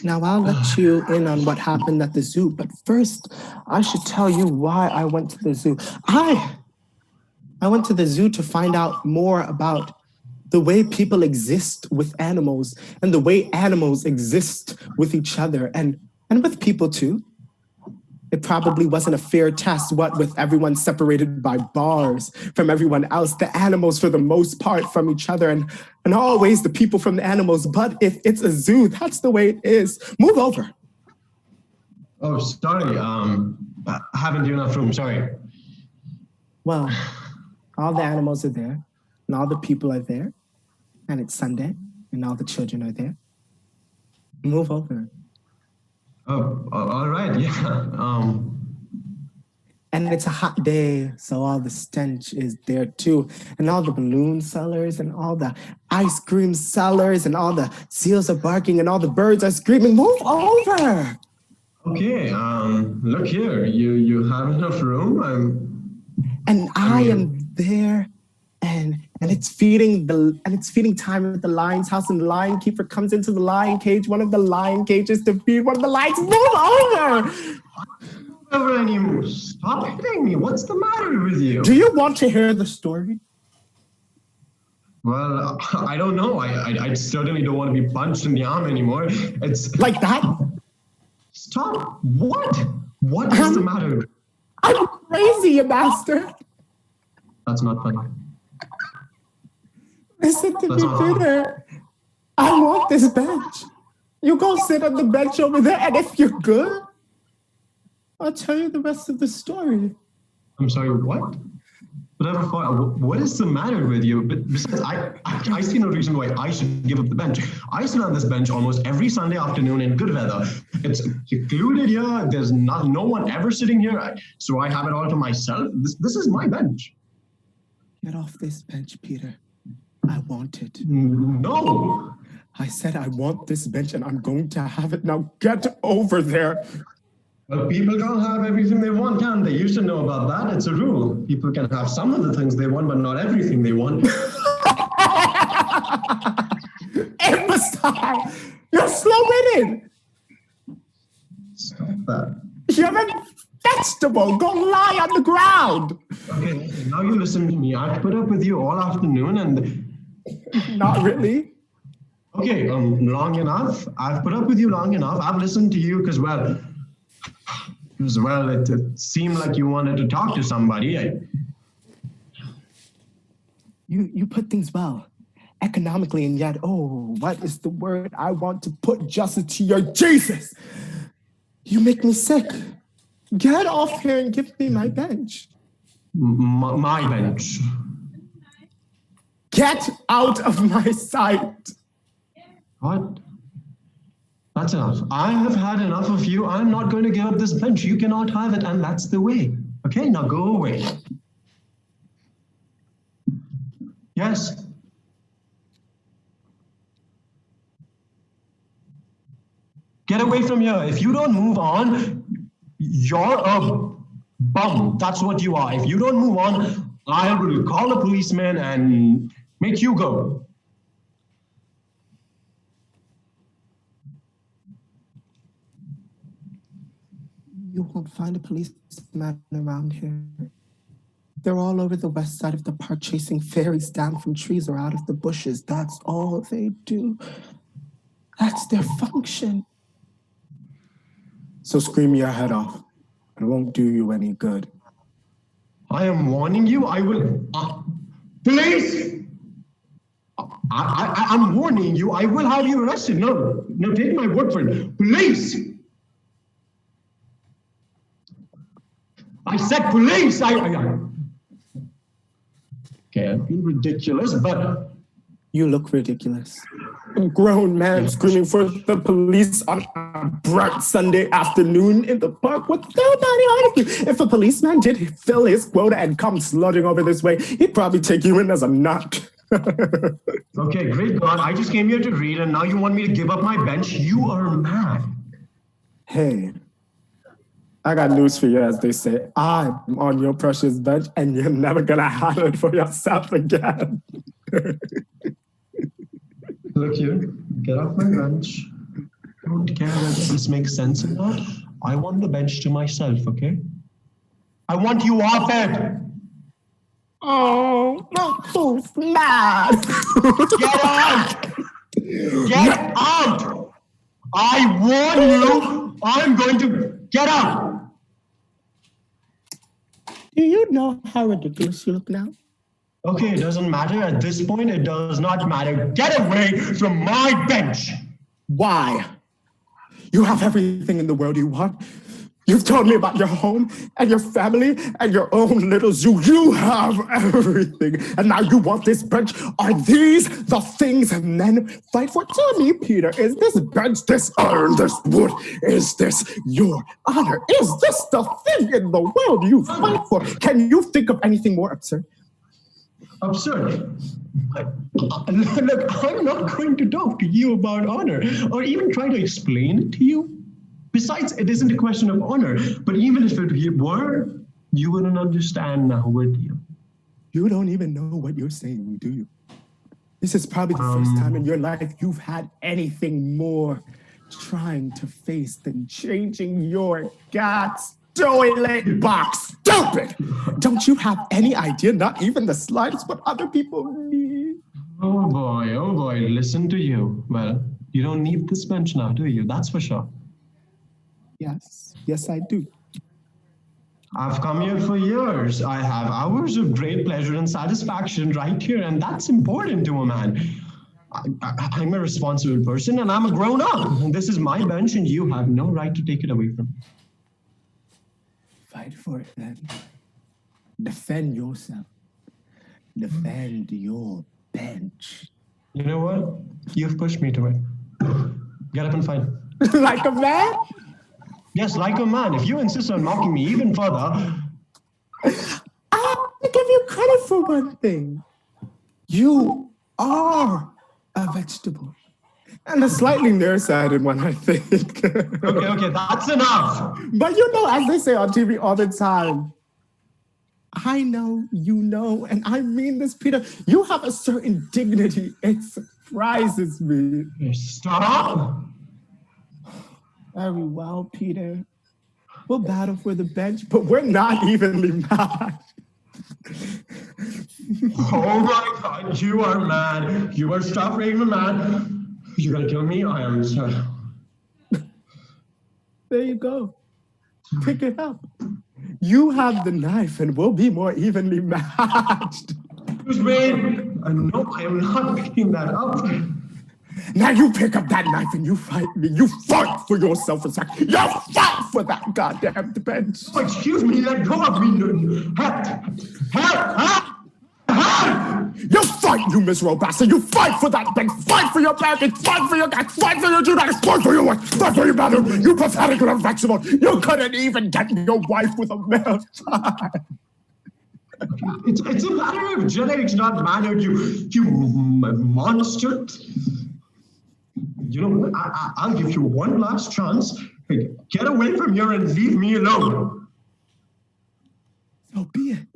B: Now I'll let you in on what happened at the zoo, but first I should tell you why I went to the zoo. I went to the zoo to find out more about the way people exist with animals and the way animals exist with each other and with people too. It probably wasn't a fair test, what with everyone separated by bars from everyone else, the animals for the most part from each other, and always the people from the animals. But if it's a zoo, that's the way it is. Move over.
C: Oh, sorry. I haven't enough room. Sorry.
B: Well, all the animals are there, and all the people are there, and it's Sunday, and all the children are there. Move over.
C: Oh, all right. Yeah.
B: And it's a hot day, so all the stench is there too. And all the balloon sellers and all the ice cream sellers and all the seals are barking and all the birds are screaming, move over.
C: Okay, look here. You have enough room?
B: And I am there and it's feeding time at the lion's house, and the lion keeper comes into the lion cage, one of the lion cages, to feed one of the lions. Move over!
C: Never anymore. Stop hitting me. What's the matter with you?
B: Do you want to hear the story?
C: Well, I don't know. I certainly don't want to be punched in the arm anymore. It's
B: like that.
C: Stop. What? What is the matter?
B: I'm crazy, you bastard.
C: That's not funny.
B: Listen to me, Peter. I want this bench. You go sit on the bench over there, and if you're good, I'll tell you the rest of the story.
C: I'm sorry, what? What is the matter with you? But besides, I see no reason why I should give up the bench. I sit on this bench almost every Sunday afternoon in good weather. It's secluded here. There's no one ever sitting here. So I have it all to myself. This is my bench.
B: Get off this bench, Peter. I want it.
C: No.
B: I said I want this bench and I'm going to have it. Now get over there.
C: Well, people can't have everything they want, can they? You should know about that. It's a rule. People can have some of the things they want, but not everything they want.
B: Emphasize! You're slow-witted!
C: Stop that.
B: You're a vegetable! Go lie on the ground!
C: Okay, now you listen to me. I've put up with you all afternoon and...
B: Not really.
C: Okay, long enough. I've put up with you long enough. I've listened to you because, it seemed like you wanted to talk to somebody.
B: You put things well, economically, and yet, what is the word I want to put justice to your Jesus? You make me sick. Get off here and give me my bench.
C: My bench.
B: Get out of my sight.
C: What? That's enough. I have had enough of you. I'm not going to give up this bench. You cannot have it, and that's the way. Okay, now go away. Yes. Get away from here. If you don't move on, you're a bum. That's what you are. If you don't move on, I will call a policeman and make you go.
B: You won't find a policeman around here. They're all over the west side of the park chasing fairies down from trees or out of the bushes. That's all they do. That's their function. So scream your head off. It won't do you any good.
C: I am warning you. I will. Police! I'm warning you. I will have you arrested. No, no, take my word for it. Police! I said police! Okay, I feel ridiculous, but
B: You look ridiculous. A grown man screaming for the police on a bright Sunday afternoon in the park with nobody on you. If a policeman did fill his quota and come sludging over this way, he'd probably take you in as a nut.
C: okay, great God, I just came here to read and now you want me to give up my bench? You are mad.
B: Hey, I got news for you, as they say. I'm on your precious bench and you're never gonna have it for yourself again.
C: Look here, get off my bench. I don't care whether this makes sense or not. I want the bench to myself, okay? I want you off it!
B: Oh, look who's mad!
C: Get out! Get out! I warn you, I'm going to get out!
B: Do you know how ridiculous you look now?
C: Okay, it doesn't matter. At this point, it does not matter. Get away from my bench!
B: Why? You have everything in the world you want. You've told me about your home and your family and your own little zoo. You have everything. And now you want this bench. Are these the things men fight for? Tell me, Peter, is this bench, this iron, this wood, is this your honor? Is this the thing in the world you fight for? Can you think of anything more absurd?
C: Absurd. Look, I'm not going to talk to you about honor or even try to explain it to you. Besides, it isn't a question of honor, but even if it were, you wouldn't understand now, would you?
B: You don't even know what you're saying, do you? This is probably the first time in your life you've had anything more trying to face than changing your God's toilet box. Stupid! Don't you have any idea, not even the slightest, what other people need?
C: Oh boy, listen to you. Well, you don't need this bench now, do you? That's for sure.
B: Yes, I do.
C: I've come here for years. I have hours of great pleasure and satisfaction right here, and that's important to a man. I'm a responsible person, and I'm a grown-up. And this is my bench, and you have no right to take it away from me.
B: Fight for it, then. Defend yourself. Defend your bench.
C: You know what? You've pushed me to it. Get up and fight.
B: Like a man?
C: Yes, like a man. If you insist on mocking me even further...
B: I have to give you credit for one thing. You are a vegetable. And a slightly nearsighted one, I think.
C: Okay, that's enough.
B: But you know, as they say on TV all the time, I know, you know, and I mean this, Peter, you have a certain dignity. It surprises me.
C: Stop.
B: Very well, Peter. We'll battle for the bench, but we're not evenly matched.
C: Oh my God, you are mad. You are suffering, man. You're gonna kill me? I am sorry.
B: There you go. Pick it up. You have the knife and we'll be more evenly matched.
C: Excuse me. No, I am not picking that up.
B: Now you pick up that knife and you fight me. You fight for your self-respect. You fight for that goddamn bench.
C: Oh, excuse me, let go of me. Help!
B: You fight, you miserable bastard. You fight for that bench. Fight for your package. Fight for your cat. Fight for your genetics. Fight for your wife. Fight for your mother. You pathetic little vegetable. You couldn't even get your wife with a male child.
C: It's a matter of genetics, not manner, you monster. You know what? I'll give you one last chance. Hey, get away from here and leave me alone.
B: So be it.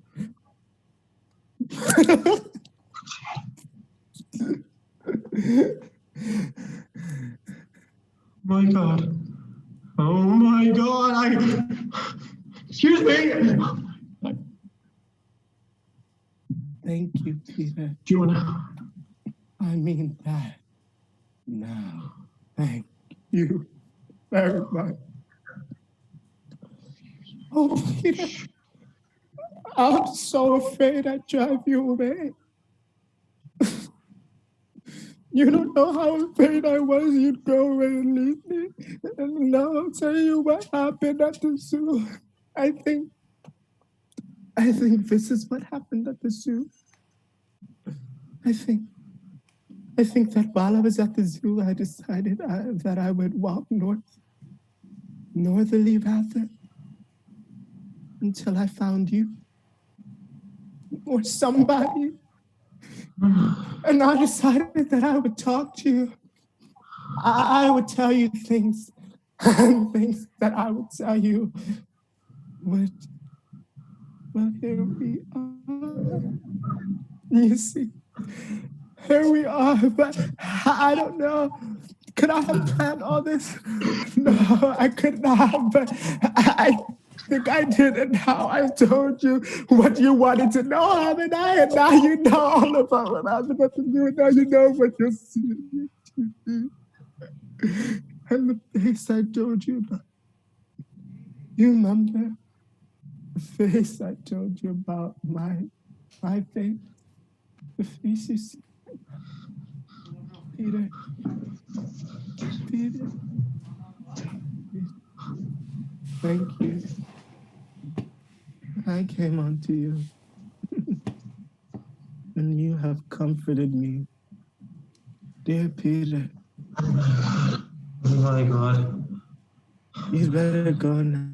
C: My God. Oh my God. Excuse me.
B: Thank you, Peter.
C: Do you wanna?
B: I mean that. No. Thank you very much. Oh, Peter. I'm so afraid I drive you away. You don't know how afraid I was you'd go away and leave me. And now I'll tell you what happened at the zoo. I think this is what happened at the zoo. I think that while I was at the zoo, I decided that I would walk northerly rather, until I found you or somebody. And I decided that I would talk to you. I would tell you things, and things that I would tell you would, well, here we are. You see, here we are, but I don't know. Could I have planned all this? No, I could not, but I think I did, and now I've told you what you wanted to know, haven't I? And now you know all about what I was about to do, and now you know what you're seeing. And the face I told you about. You remember the face I told you about, my face? The face you see? Peter. Peter. Thank you. I came onto you. And you have comforted me. Dear Peter.
C: Oh my God.
B: You'd better go now.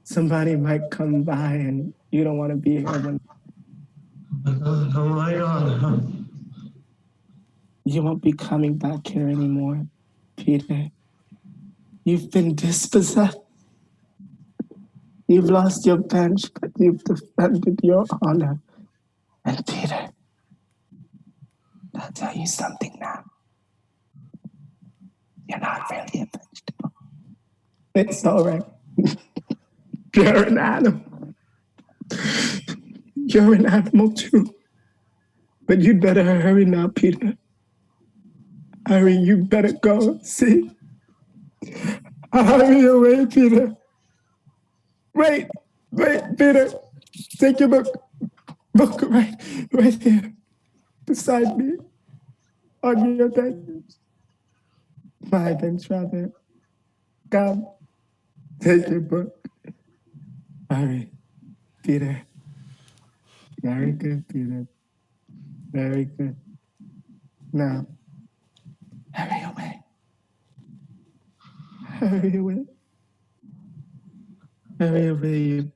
B: Somebody might come by and you don't want to be here when.
C: Oh my God.
B: You won't be coming back here anymore, Peter. You've been dispossessed. You've lost your bench, but you've defended your honor. And Peter, I'll tell you something now. You're not really a vegetable. It's all right. You're an animal. You're an animal too. But you'd better hurry now, Peter. Hurry, you better go. See? Hurry away, Peter. Wait, Peter. Take your book right here, beside me, on your bench. My bench, rather. Come, take your book. Hurry, Peter. Very good, Peter. Very good. Now, hurry away. Hurry away. Hurry away.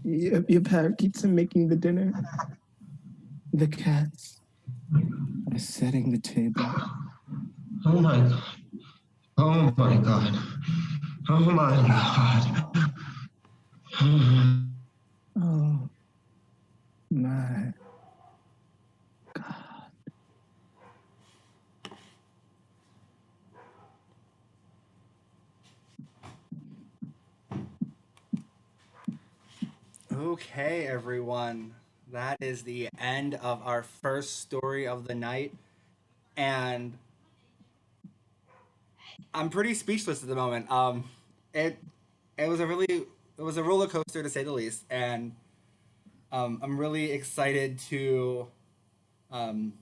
B: Your parakeets are making the dinner. The cats are setting the table.
C: Oh my God. Oh my God. Oh my God.
B: Oh my God.
A: Okay, everyone. That is the end of our first story of the night. And I'm pretty speechless at the moment. It it was a roller coaster to say the least, and I'm really excited to um,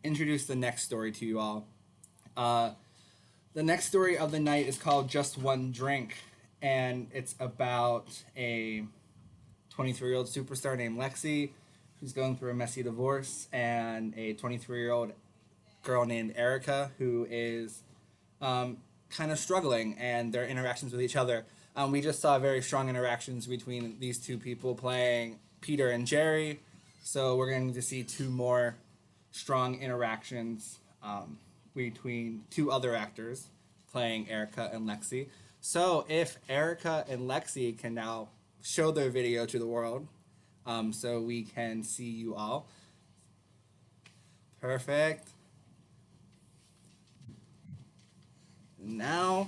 A: introduce the next story to you all. Uh, the next story of the night is called Just One Drink, and it's about a 23-year-old superstar named Lexi who's going through a messy divorce, and a 23-year-old girl named Erica who is kind of struggling, and their interactions with each other. We just saw very strong interactions between these two people playing Peter and Jerry, so we're going to see two more strong interactions between two other actors playing Erica and Lexi. So if Erica and Lexi can now show their video to the world, so we can see you all. Perfect. Now,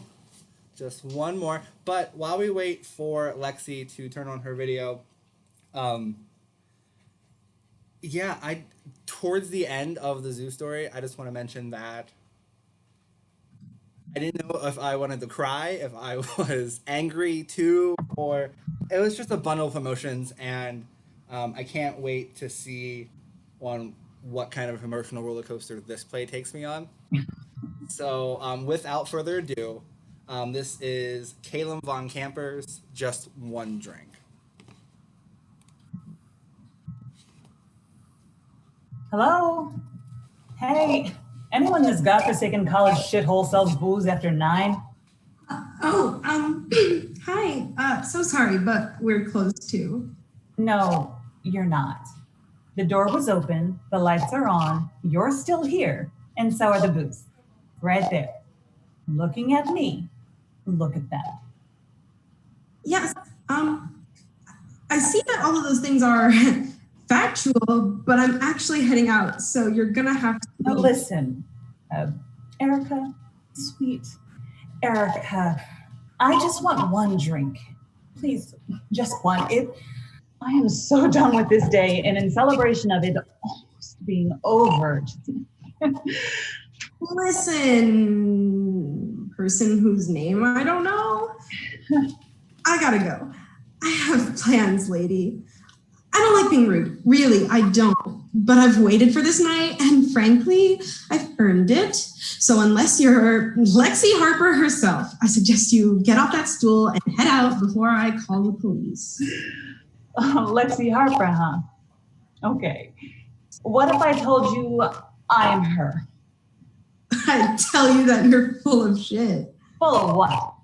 A: just one more. But while we wait for Lexi to turn on her video, yeah, towards the end of the Zoo story, I just want to mention that I didn't know if I wanted to cry, if I was angry too, or it was just a bundle of emotions. And I can't wait to see on what kind of emotional roller coaster this play takes me on. So, without further ado, this is Caleb Von Camper's Just One Drink.
D: Hello? Hey, anyone in this godforsaken college shithole sells booze after 9?
E: Hi. So sorry, but we're closed too.
D: No, you're not. The door was open, the lights are on, you're still here, and so are the booze. Right there. Looking at me. Look at them.
E: Yes. I see that all of those things are factual, but I'm actually heading out, so you're gonna have to.
D: Now listen, Erica, sweet Erica, I just want one drink. Please, just one. I am so done with this day, and in celebration of it almost being over.
E: Listen, person whose name I don't know. I gotta go. I have plans, lady. I don't like being rude. Really, I don't. But I've waited for this night, and frankly, I've earned it. So unless you're Lexi Harper herself, I suggest you get off that stool and head out before I call the police.
D: Oh, Lexi Harper, huh? Okay. What if I told you I'm her?
E: I tell you that you're full of shit.
D: Full of what?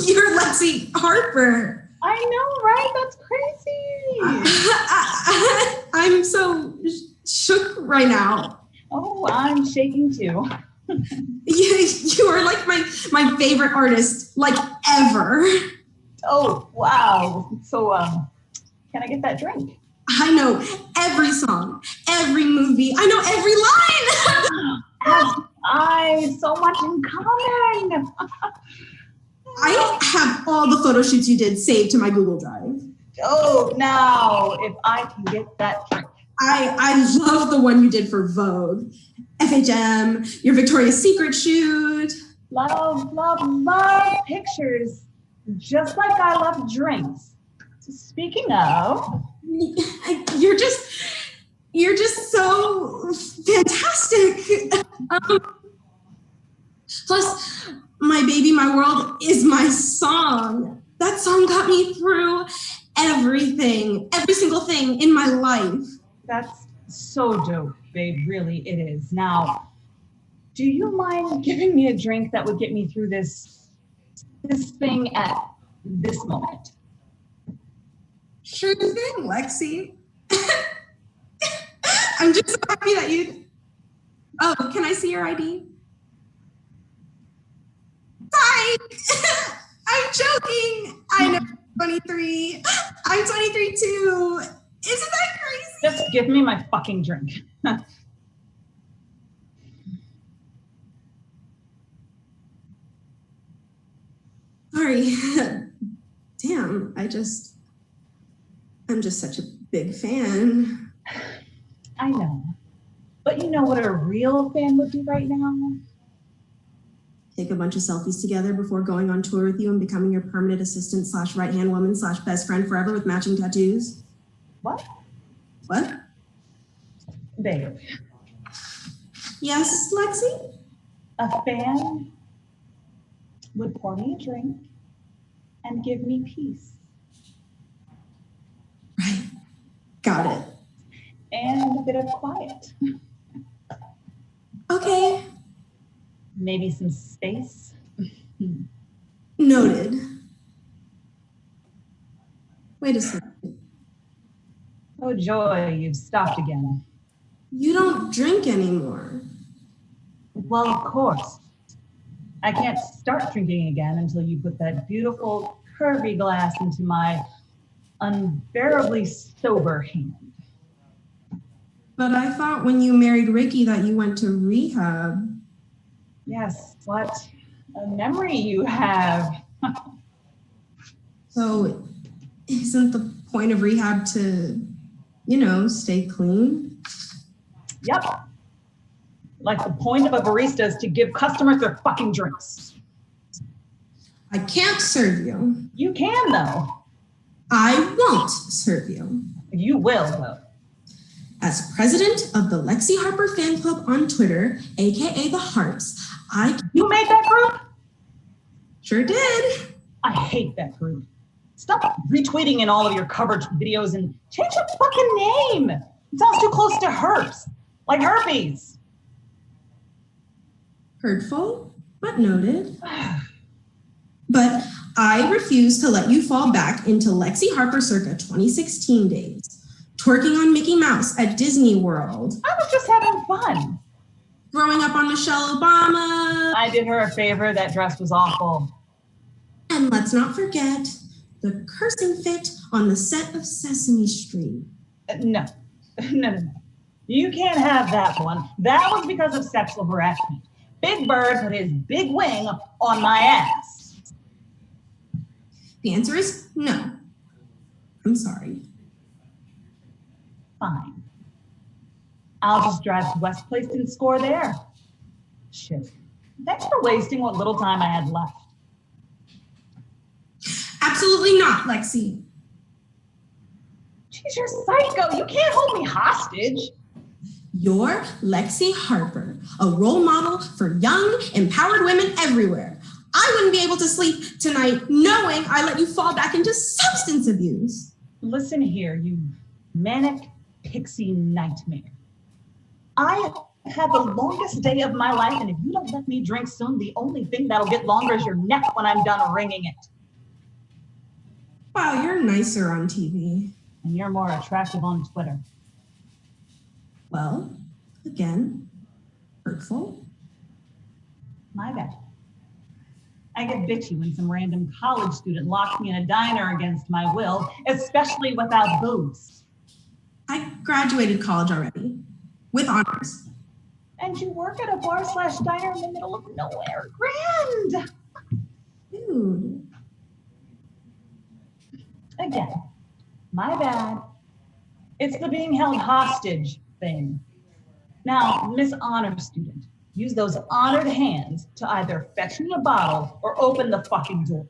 E: You're Lexi Harper.
D: I know, right? That's crazy.
E: I'm so shook right now.
D: Oh, I'm shaking too.
E: You are like my favorite artist, like ever.
D: Oh, wow. So, can I get that drink?
E: I know every song, every movie. I know every line.
D: I so much in common.
E: I have all the photo shoots you did saved to my Google Drive.
D: Oh, now, if I can get that drink.
E: I love the one you did for Vogue, FHM, your Victoria's Secret shoot.
D: Love pictures, just like I love drinks. Speaking of,
E: you're just so fantastic. Plus, My Baby, My World is my song. That song got me through everything, every single thing in my life.
D: That's so dope, babe. Really, it is. Now, do you mind giving me a drink that would get me through this thing at this moment?
E: Sure thing, Lexi. I'm just so happy that you. Oh, can I see your ID? Hi. I'm joking. I know 23. I'm 23 too. Isn't that crazy?
D: Just give me my fucking drink.
E: Sorry. Damn, I'm just such a big fan.
D: I know. But you know what a real fan would do right now?
E: Take a bunch of selfies together before going on tour with you and becoming your permanent assistant / right-hand woman / best friend forever with matching tattoos.
D: What?
E: What?
D: Babe.
E: Yes, Lexi?
D: A fan would pour me a drink and give me peace.
E: Right. Got it.
D: And a bit of quiet.
E: Okay.
D: Maybe some space.
E: Noted. Wait a second.
D: Oh, joy, you've stopped again.
E: You don't drink anymore.
D: Well, of course. I can't start drinking again until you put that beautiful, curvy glass into my unbearably sober hand.
E: But I thought when you married Ricky that you went to rehab.
D: Yes, what a memory you have.
E: So isn't the point of rehab to stay clean.
D: Yep. Like the point of a barista is to give customers their fucking drinks.
E: I can't serve you.
D: You can, though.
E: I won't serve you.
D: You will, though.
E: As president of the Lexi Harper fan club on Twitter, aka the Hearts,
D: You made that group?
E: Sure did.
D: I hate that group. Stop retweeting in all of your coverage videos and change your fucking name. It sounds too close to herpes. Like herpes.
E: Hurtful, but noted. But I refuse to let you fall back into Lexi Harper circa 2016 days, twerking on Mickey Mouse at Disney World.
D: I was just having fun.
E: Growing up on Michelle Obama.
D: I did her a favor. That dress was awful.
E: And let's not forget the cursing fit on the set of Sesame Street.
D: No. You can't have that one. That was because of sexual harassment. Big Bird put his big wing on my ass.
E: The answer is no. I'm sorry.
D: Fine. I'll just drive to West Place and score there. Shit. Thanks for wasting what little time I had left.
E: Absolutely not, Lexi.
D: Jeez, you're psycho. You can't hold me hostage.
E: You're Lexi Harper, a role model for young, empowered women everywhere. I wouldn't be able to sleep tonight knowing I let you fall back into substance abuse.
D: Listen here, you manic pixie nightmare. I had the longest day of my life, and if you don't let me drink soon, the only thing that'll get longer is your neck when I'm done wringing it.
E: Wow, you're nicer on TV.
D: And you're more attractive on Twitter.
E: Well, again, hurtful.
D: My bad. I get bitchy when some random college student locks me in a diner against my will, especially without booze.
E: I graduated college already, with honors.
D: And you work at a bar/diner in the middle of nowhere. Grand!
E: Dude.
D: Again, my bad. It's the being held hostage thing. Now, Miss Honor Student, use those honored hands to either fetch me a bottle or open the fucking door.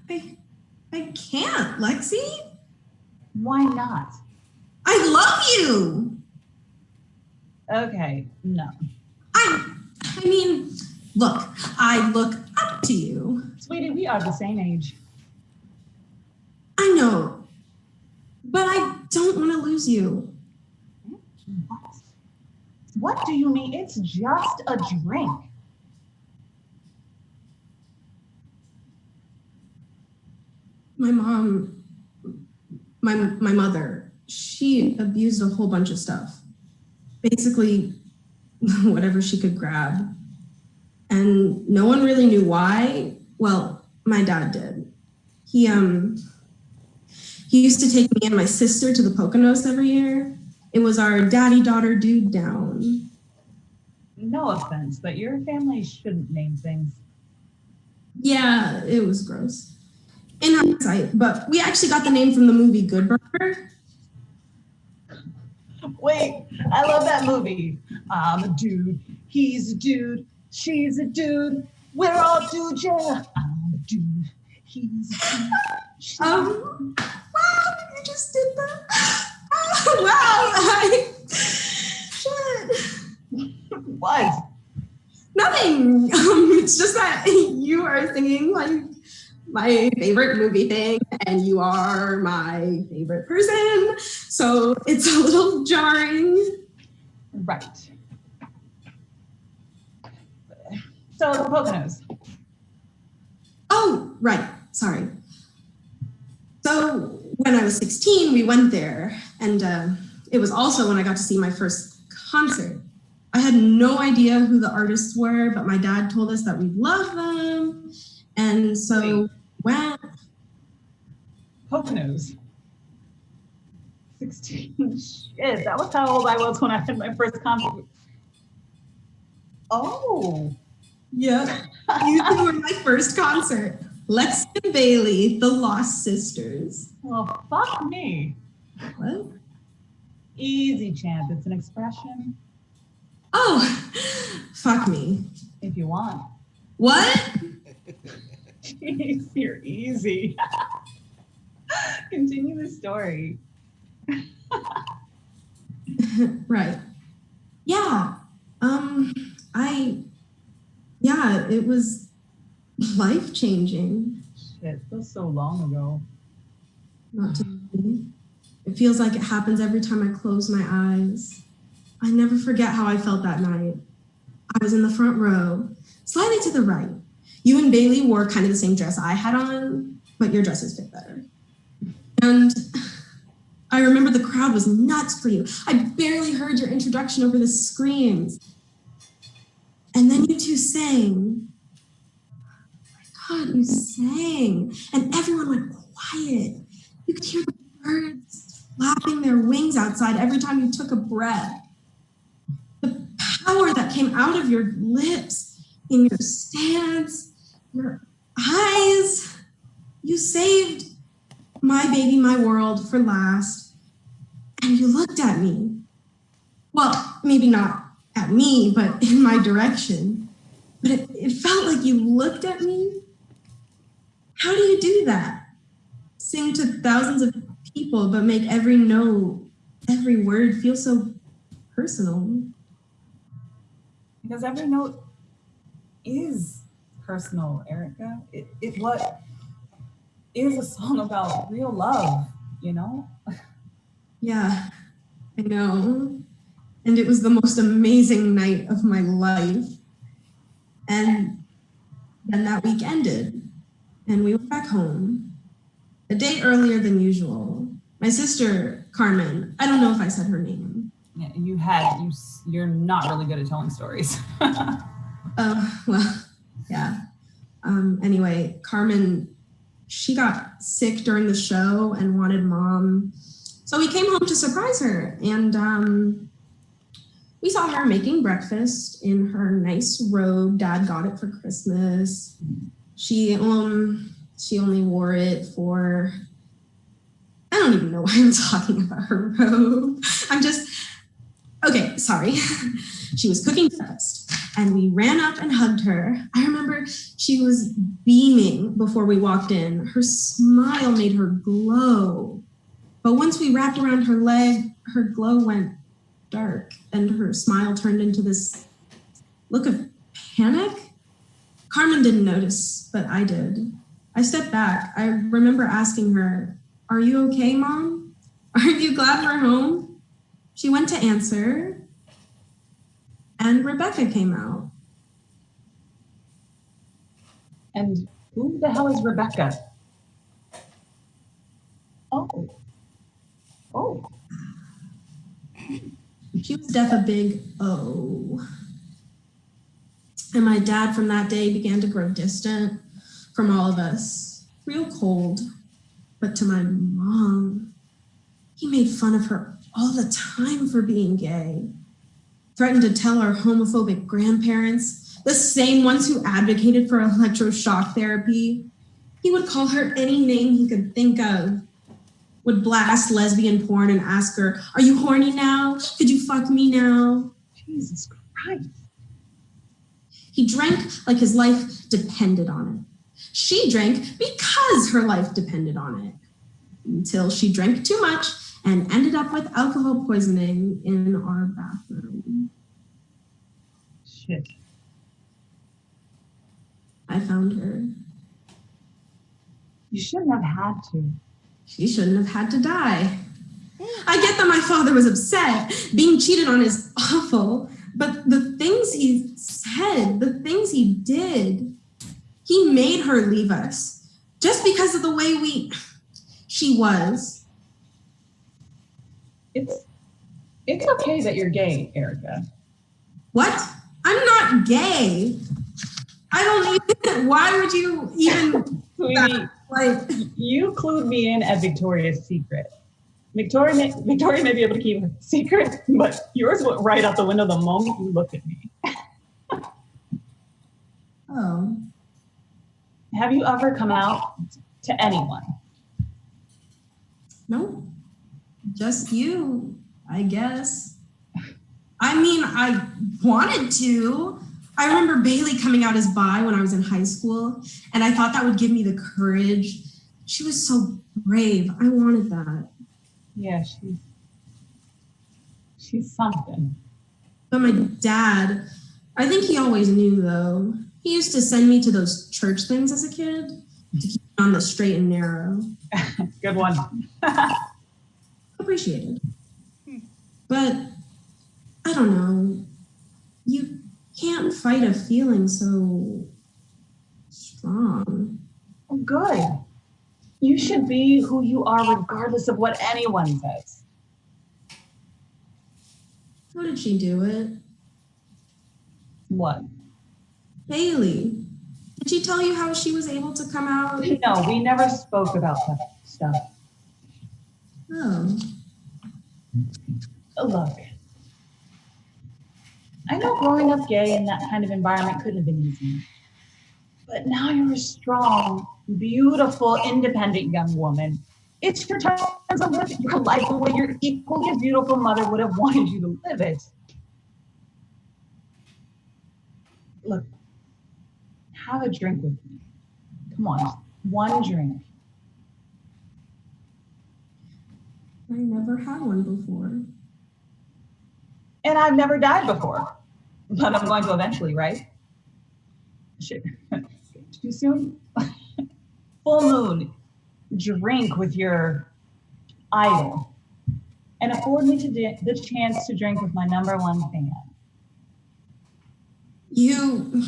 E: I can't, Lexi.
D: Why not?
E: I love you.
D: Okay, no.
E: I mean, look, I look up to you.
D: Sweetie, we are the same age.
E: I know, but I don't want to lose you.
D: What? What do you mean? It's just a drink.
E: My mother, she abused a whole bunch of stuff. Basically, whatever she could grab. And no one really knew why. Well, my dad did. He used to take me and my sister to the Poconos every year. It was our daddy-daughter dude down.
D: No offense, but your family shouldn't name things.
E: Yeah, it was gross. In hindsight, but we actually got the name from the movie Good Burger.
D: Wait, I love that movie. I'm a dude, he's a dude, she's a dude, we're all dudes, yeah. I'm a dude, he's a dude.
E: Wow, you just did that. Wow, shit.
D: What?
E: Nothing. It's just that you are singing like my favorite movie thing, and you are my favorite person. So it's a little jarring.
D: Right. So the Poconos.
E: Oh, right. Sorry. So when I was 16, we went there, and it was also when I got to see my first concert. I had no idea who the artists were, but my dad told us that we love them. And so when
D: Poconos. 16. Shit, that was how old I was when I had my first concert. Oh.
E: Yeah, you two were my first concert. Lexi and Bailey, the Lost Sisters.
D: Well, fuck me.
E: What?
D: Easy, champ. It's an expression.
E: Oh, fuck me.
D: If you want.
E: What?
D: Jeez, you're easy. Continue the story.
E: Right. Yeah. It was life-changing.
D: Shit, feels so long ago.
E: Not to me. It feels like it happens every time I close my eyes. I never forget how I felt that night. I was in the front row, slightly to the right. You and Bailey wore kind of the same dress I had on, but your dresses fit better. And I remember the crowd was nuts for you. I barely heard your introduction over the screams. And then you two sang. Oh my God, you sang. And everyone went quiet. You could hear the birds flapping their wings outside every time you took a breath. The power that came out of your lips, in your stance, your eyes. You saved my baby, my world for last. And you looked at me. Well, maybe not at me, but in my direction. But it felt like you looked at me. How do you do that? Sing to thousands of people, but make every note, every word feel so personal.
D: Because every note is personal, Erica. It what is a song about real love, you know?
E: Yeah, I know. And it was the most amazing night of my life. And then that week ended, and we went back home a day earlier than usual. My sister, Carmen, I don't know if I said her name.
D: Yeah, you're not really good at telling stories.
E: Well, yeah. Anyway, Carmen, she got sick during the show and wanted Mom. So we came home to surprise her, and we saw her making breakfast in her nice robe. Dad got it for Christmas. She only wore it for, I don't even know why I'm talking about her robe. Okay, sorry. She was cooking breakfast, and we ran up and hugged her. I remember she was beaming before we walked in. Her smile made her glow. But once we wrapped around her leg, her glow went dark, and her smile turned into this look of panic. Carmen didn't notice, but I did. I stepped back. I remember asking her, "Are you okay, Mom? Aren't you glad we're home?" She went to answer, and Rebecca came out.
D: And who the hell is Rebecca? Oh.
E: She was deaf a big O. And my dad from that day began to grow distant from all of us, real cold. But to my mom, he made fun of her all the time for being gay, threatened to tell our homophobic grandparents, the same ones who advocated for electroshock therapy. He would call her any name he could think of, would blast lesbian porn and ask her, "Are you horny now? Could you fuck me now?"
D: Jesus Christ.
E: He drank like his life depended on it. She drank because her life depended on it, until she drank too much and ended up with alcohol poisoning in our bathroom.
D: Shit.
E: I found her.
D: You shouldn't have had to.
E: She shouldn't have had to die. I get that my father was upset. Being cheated on is awful. But the things he said, the things he did, he made her leave us just because of the way she was.
D: It's okay that you're gay, Erica.
E: What? I'm not gay. I don't even, why would you even,
D: Sweetie,
E: like,
D: you clued me in at Victoria's Secret. Victoria may be able to keep a secret, but yours went right out the window the moment you looked at me.
E: oh.
D: Have you ever come out to anyone?
E: No, just you I guess. I mean, I wanted to. I remember Bailey coming out as bi when I was in high school, and I thought that would give me the courage. She was so brave. I wanted that.
D: Yeah, she's something.
E: But my dad, I think he always knew, though. He used to send me to those church things as a kid to keep me on the straight and narrow.
D: Good one.
E: Appreciated. But I don't know. You can't fight a feeling so strong.
D: Oh, good. You should be who you are regardless of what anyone says.
E: How did she do it?
D: What?
E: Bailey. Did she tell you how she was able to come out?
D: No, we never spoke about that stuff.
E: Oh.
D: Look, I know growing up gay in that kind of environment couldn't have been easy. But now you're a strong, beautiful, independent young woman. It's your time to live your life the way your equally beautiful mother would have wanted you to live it. Look, have a drink with me. Come on, one drink.
E: I never had one before.
D: And I've never died before. But I'm going to eventually, right? Shit. Too soon? Full moon. Drink with your idol. And afford me the chance to drink with my #1 fan.
E: You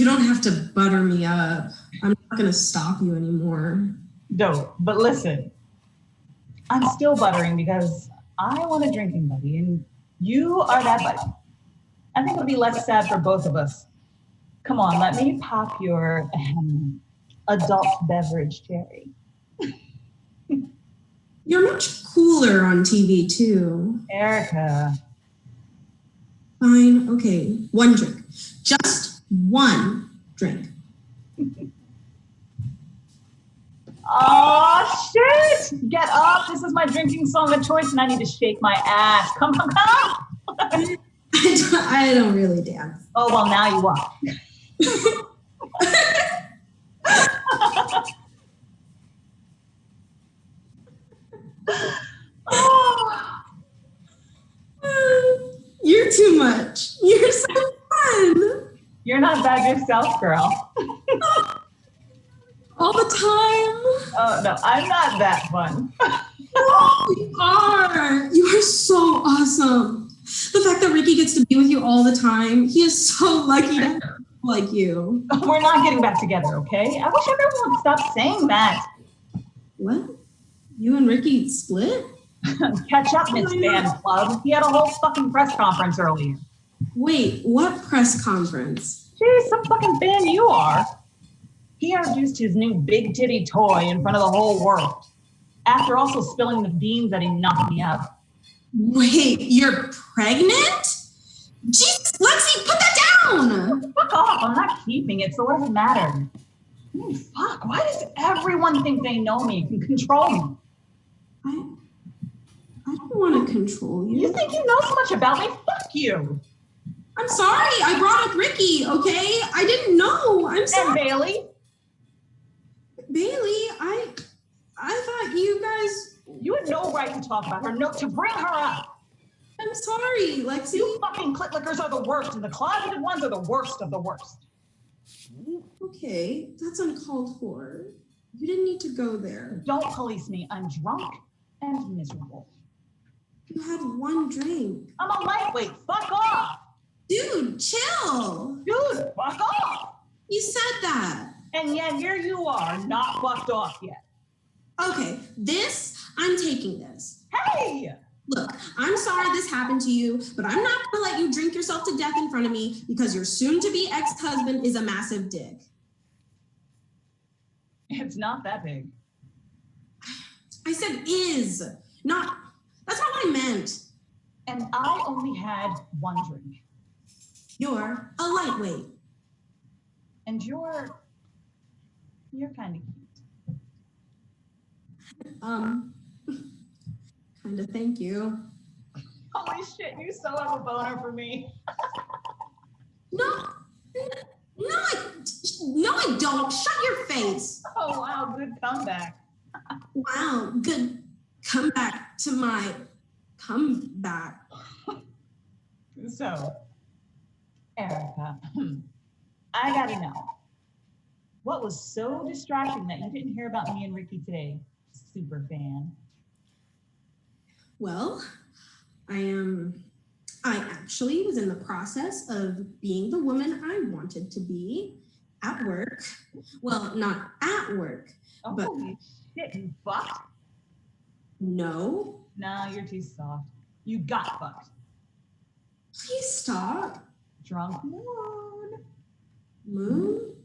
E: don't have to butter me up. I'm not gonna stop you anymore.
D: Dope. But listen, I'm still buttering because I want a drinking buddy and you are that buddy. I think it'll be less sad for both of us. Come on, let me pop your adult beverage cherry.
E: You're much cooler on TV too.
D: Erica.
E: Fine, okay, one drink. Just one drink.
D: Oh, shit! Get up! This is my drinking song of choice and I need to shake my ass. Come.
E: I don't really dance.
D: Oh, well, now you are.
E: You're too much. You're so fun.
D: You're not bad yourself, girl.
E: All the time.
D: Oh, no, I'm not that fun.
E: You are. You are so awesome. The fact that Ricky gets to be with you all the time, he is so lucky to have people like you.
D: We're not getting back together, okay? I wish everyone would stop saying that.
E: What? You and Ricky split?
D: Catch up, Miss Fan Club. He had a whole fucking press conference earlier.
E: Wait, what press conference?
D: Geez, some fucking fan you are. He introduced his new big titty toy in front of the whole world, after also spilling the beans that he knocked me out.
E: Wait, you're pregnant? Jesus, Lexi, put that down!
D: Fuck off, I'm not keeping it, so what does it matter? Oh, fuck, why does everyone think they know me and can control me?
E: I don't want to control you.
D: You think you know so much about me? Fuck you.
E: I'm sorry, I brought up Ricky, okay? I didn't know, I'm sorry.
D: And Bailey?
E: Bailey, I thought you guys...
D: You had no right to talk about her, no, to bring her up.
E: I'm sorry, Lexi.
D: You fucking clit lickers are the worst, and the closeted ones are the worst of the worst.
E: Okay, that's uncalled for. You didn't need to go there.
D: Don't police me. I'm drunk and miserable.
E: You had one drink.
D: I'm a lightweight. Fuck off.
E: Dude, chill.
D: Dude, fuck off.
E: You said that.
D: And yet here you are, not fucked off yet.
E: Okay, I'm taking this.
D: Hey!
E: Look, I'm sorry this happened to you, but I'm not gonna let you drink yourself to death in front of me because your soon-to-be ex-husband is a massive dick.
D: It's not that big.
E: I said is, not, that's not what I meant.
D: And I only had one drink.
E: You're a lightweight.
D: And you're kind of cute.
E: Kind of, thank you.
D: Holy shit, you so have a boner for me.
E: No, I don't. Shut your face.
D: Oh, wow, good comeback.
E: Wow, good comeback to my comeback.
D: So, Erica, I gotta know, what was so distracting that you didn't hear about me and Ricky today, super fan?
E: Well, I actually was in the process of being the woman I wanted to be at work. Well, not at work, but
D: Holy shit, you fucked?
E: no.
D: No, you're too soft. You got fucked.
E: Please stop.
D: Drunk moon.
E: Moon?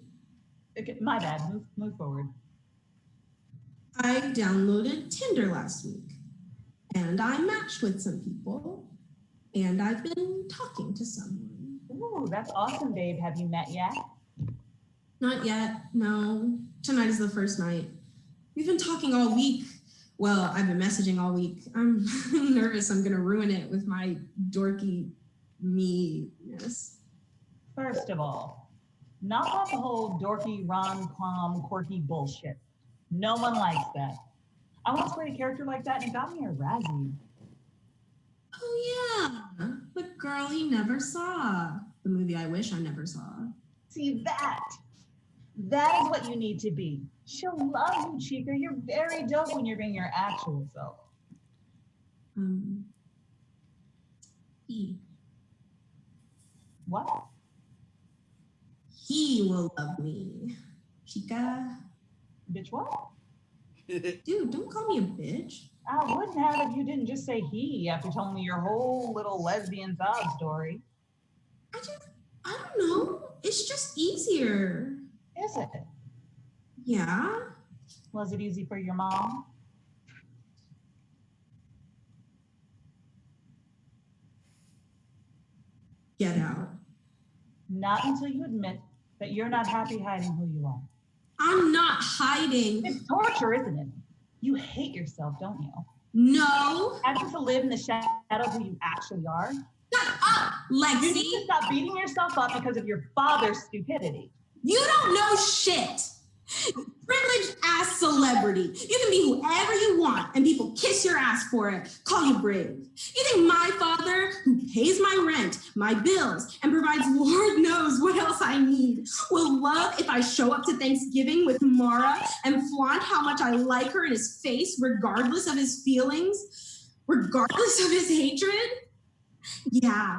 D: Okay, my bad, move forward.
E: I downloaded Tinder last week, and I matched with some people, and I've been talking to someone.
D: Ooh, that's awesome, babe. Have you met yet?
E: Not yet, no. Tonight is the first night. We've been talking all week. Well, I've been messaging all week. I'm nervous I'm gonna ruin it with my dorky me-ness.
D: First of all, knock off the whole dorky, rom-com, quirky bullshit. No one likes that. I once played a character like that and it got me a Razzie.
E: Oh yeah, the girl he never saw. The movie I wish I never saw.
D: See, that is what you need to be. She'll love you, Chica. You're very dope when you're being your actual self.
E: He.
D: What?
E: He will love me. Chica.
D: Bitch, what?
E: Dude, don't call me a bitch.
D: I wouldn't have if you didn't just say he after telling me your whole little lesbian sob story.
E: I don't know. It's just easier.
D: Is it?
E: Yeah.
D: Was it easy for your mom?
E: Get out.
D: Not until you admit that you're not happy hiding who you are.
E: I'm not hiding.
D: It's torture, isn't it? You hate yourself, don't you?
E: No.
D: Having to live in the shadow of who you actually are.
E: Shut up, Lexi.
D: You need to stop beating yourself up because of your father's stupidity.
E: You don't know shit. Privileged ass celebrity. You can be whoever you want and people kiss your ass for it, call you brave. You think my father, who pays my rent, my bills, and provides Lord knows what else I need, will love if I show up to Thanksgiving with Mara and flaunt how much I like her in his face, regardless of his feelings, regardless of his hatred? Yeah.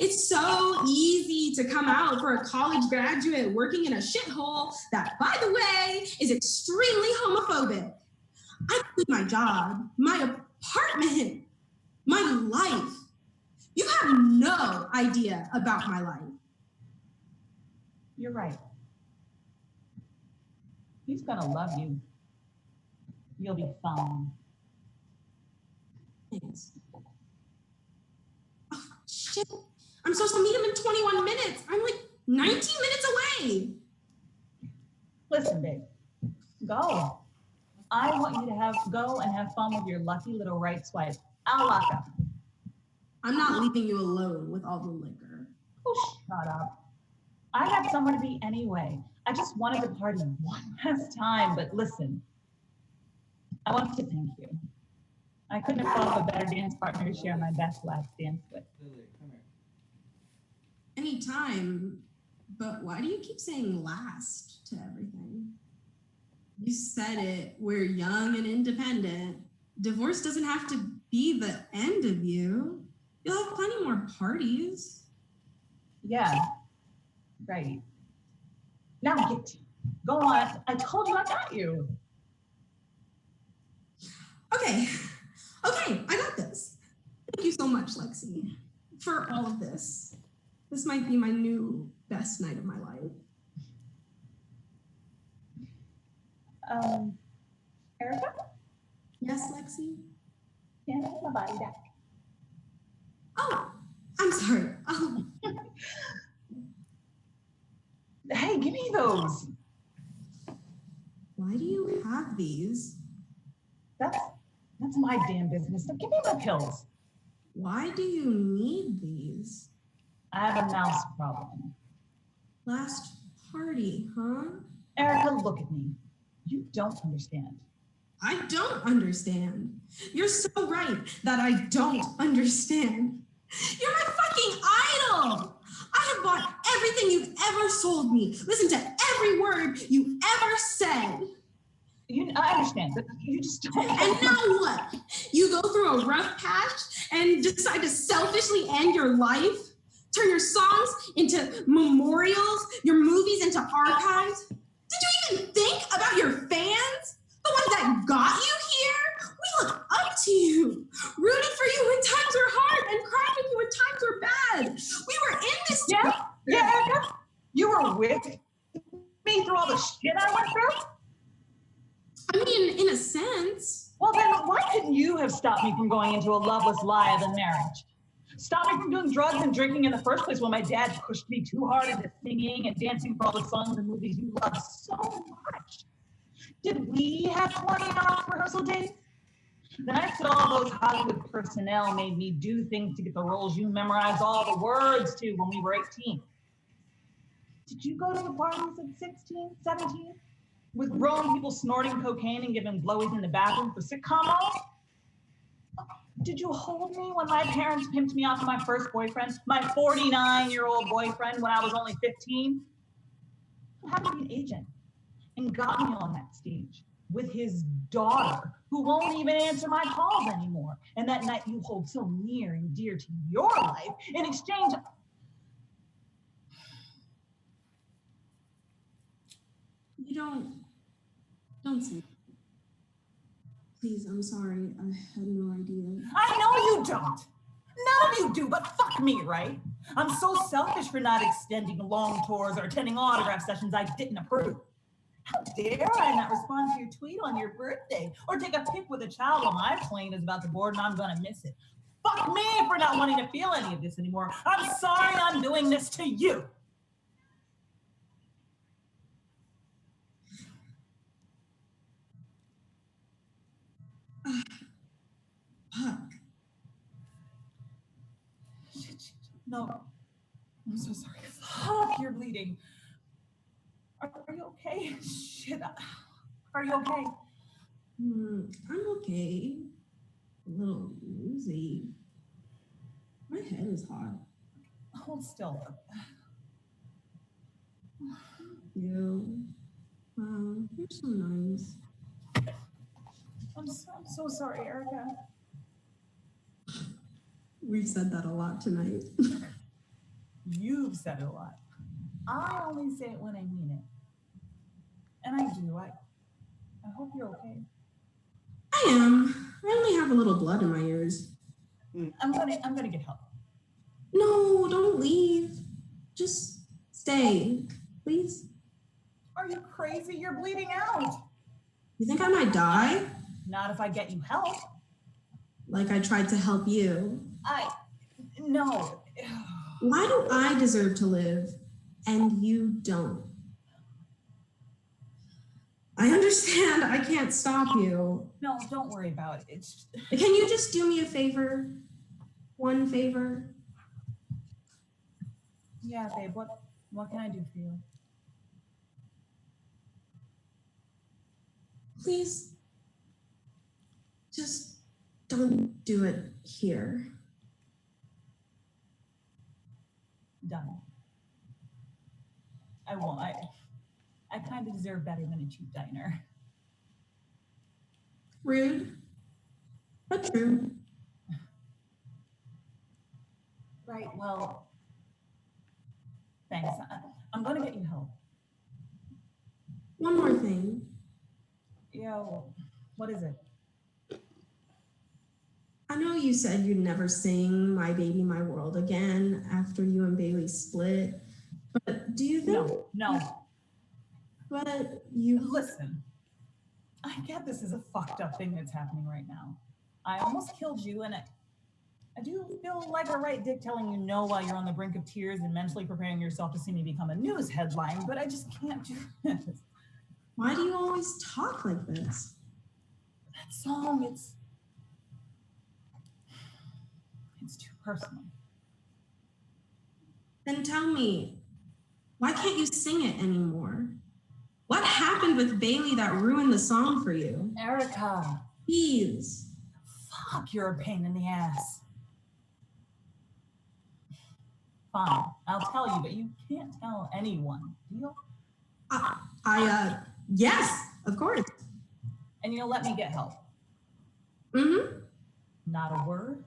E: It's so easy to come out for a college graduate working in a shithole that, by the way, is extremely homophobic. I quit my job, my apartment, my life. You have no idea about my life.
D: You're right. He's gonna love you. You'll be fine.
E: Thanks. Oh, shit. I'm supposed to meet him in 21 minutes. I'm like 19 minutes away.
D: Listen, babe, go. I want you to go and have fun with your lucky little right swipe. I'll lock up.
E: I'm not leaving you alone with all the liquor.
D: Oh, shut up. I have somewhere to be anyway. I just wanted to party one last time, but listen, I want to thank you. I couldn't have thought of a better dance partner to share my best last dance with.
A: Lily, come here.
E: Anytime, but why do you keep saying last to everything? You said it, we're young and independent. Divorce doesn't have to be the end of you. You'll have plenty more parties.
D: Yeah, right. Now go on. I told you I got you.
E: Okay, I got this. Thank you so much, Lexi, for all of this. This might be my new best night of my life.
D: Erica?
E: Yes, Lexi?
D: Can I have my body back?
E: Oh, I'm sorry. Oh.
D: Hey, give me those.
E: Why do you have these?
D: That's my damn business. So give me my pills.
E: Why do you need these?
D: I have a mouse problem.
E: Last party, huh?
D: Erica, look at me. You don't understand.
E: I don't understand. You're so right that I don't understand. You're my fucking idol. I have bought everything you've ever sold me. Listen to every word you ever said.
D: I understand, but you just don't.
E: And now what? You go through a rough patch and decide to selfishly end your life? Turn your songs into memorials, your movies into archives? Did you even think about your fans? The ones that got you here? We look up to you, rooted for you when times were hard and cried with you when times were bad. We were in this together.
D: Yeah, you were with me through all the shit I went through?
E: I mean, in a sense.
D: Well, then why couldn't you have stopped me from going into a loveless lie of a marriage? Stop me from doing drugs and drinking in the first place when my dad pushed me too hard into singing and dancing for all the songs and movies you love so much. Did we have 20-hour rehearsal days? Then I said all those Hollywood personnel made me do things to get the roles you memorized all the words to when we were 18. Did you go to the parties at 16, 17? With grown people snorting cocaine and giving blowies in the bathroom for sitcom roles? Did you hold me when my parents pimped me off to my first boyfriend, my 49-year-old boyfriend when I was only 15? Who happened to be an agent and got me on that stage with his daughter, who won't even answer my calls anymore. And that night you hold so near and dear to your life in exchange.
E: You don't say. Please, I'm sorry. I had no idea.
D: I know you don't. None of you do, but fuck me, right? I'm so selfish for not extending long tours or attending autograph sessions I didn't approve. How dare I not respond to your tweet on your birthday or take a pic with a child while my plane is about to board and I'm gonna miss it. Fuck me for not wanting to feel any of this anymore. I'm sorry I'm doing this to you.
E: Fuck.
D: Shit. No, I'm so sorry. Fuck, you're bleeding. Are you okay? Shit. Are you okay?
E: I'm okay. A little woozy. My head is hot.
D: Hold still.
E: You. You're so nice.
D: I'm so sorry, Erica.
E: We've said that a lot tonight.
D: You've said it a lot. I only say it when I mean it. And I do. I hope you're okay.
E: I am. I only have a little blood in my ears.
D: I'm gonna get help.
E: No, don't leave. Just stay, please.
D: Are you crazy? You're bleeding out.
E: You think I might die?
D: Not if I get you help.
E: Like I tried to help you.
D: No.
E: Why do I deserve to live and you don't? I understand I can't stop you.
D: No, don't worry about it.
E: Can you just do me a favor? One favor?
D: Yeah, babe, what can I do for you?
E: Please, just don't do it here.
D: Done. I won't. I kind of deserve better than a cheap diner.
E: Rude, but true.
D: Right, well, thanks. I'm gonna get you help.
E: One more thing.
D: Yo, what is it?
E: I know you said you'd never sing My Baby, My World again after you and Bailey split, but do you think...
D: No.
E: But you...
D: Listen, I get this is a fucked up thing that's happening right now. I almost killed you, and I do feel like a right dick telling you no while you're on the brink of tears and mentally preparing yourself to see me become a news headline, but I just can't do this.
E: Why do you always talk like this?
D: That song, It's too personal.
E: Then tell me, why can't you sing it anymore? What happened with Bailey that ruined the song for you?
D: Erica.
E: Please.
D: Fuck, you're a pain in the ass. Fine, I'll tell you, but you can't tell anyone. Deal?
E: Yes, of course.
D: And you'll let me get help.
E: Mm-hmm.
D: Not a word?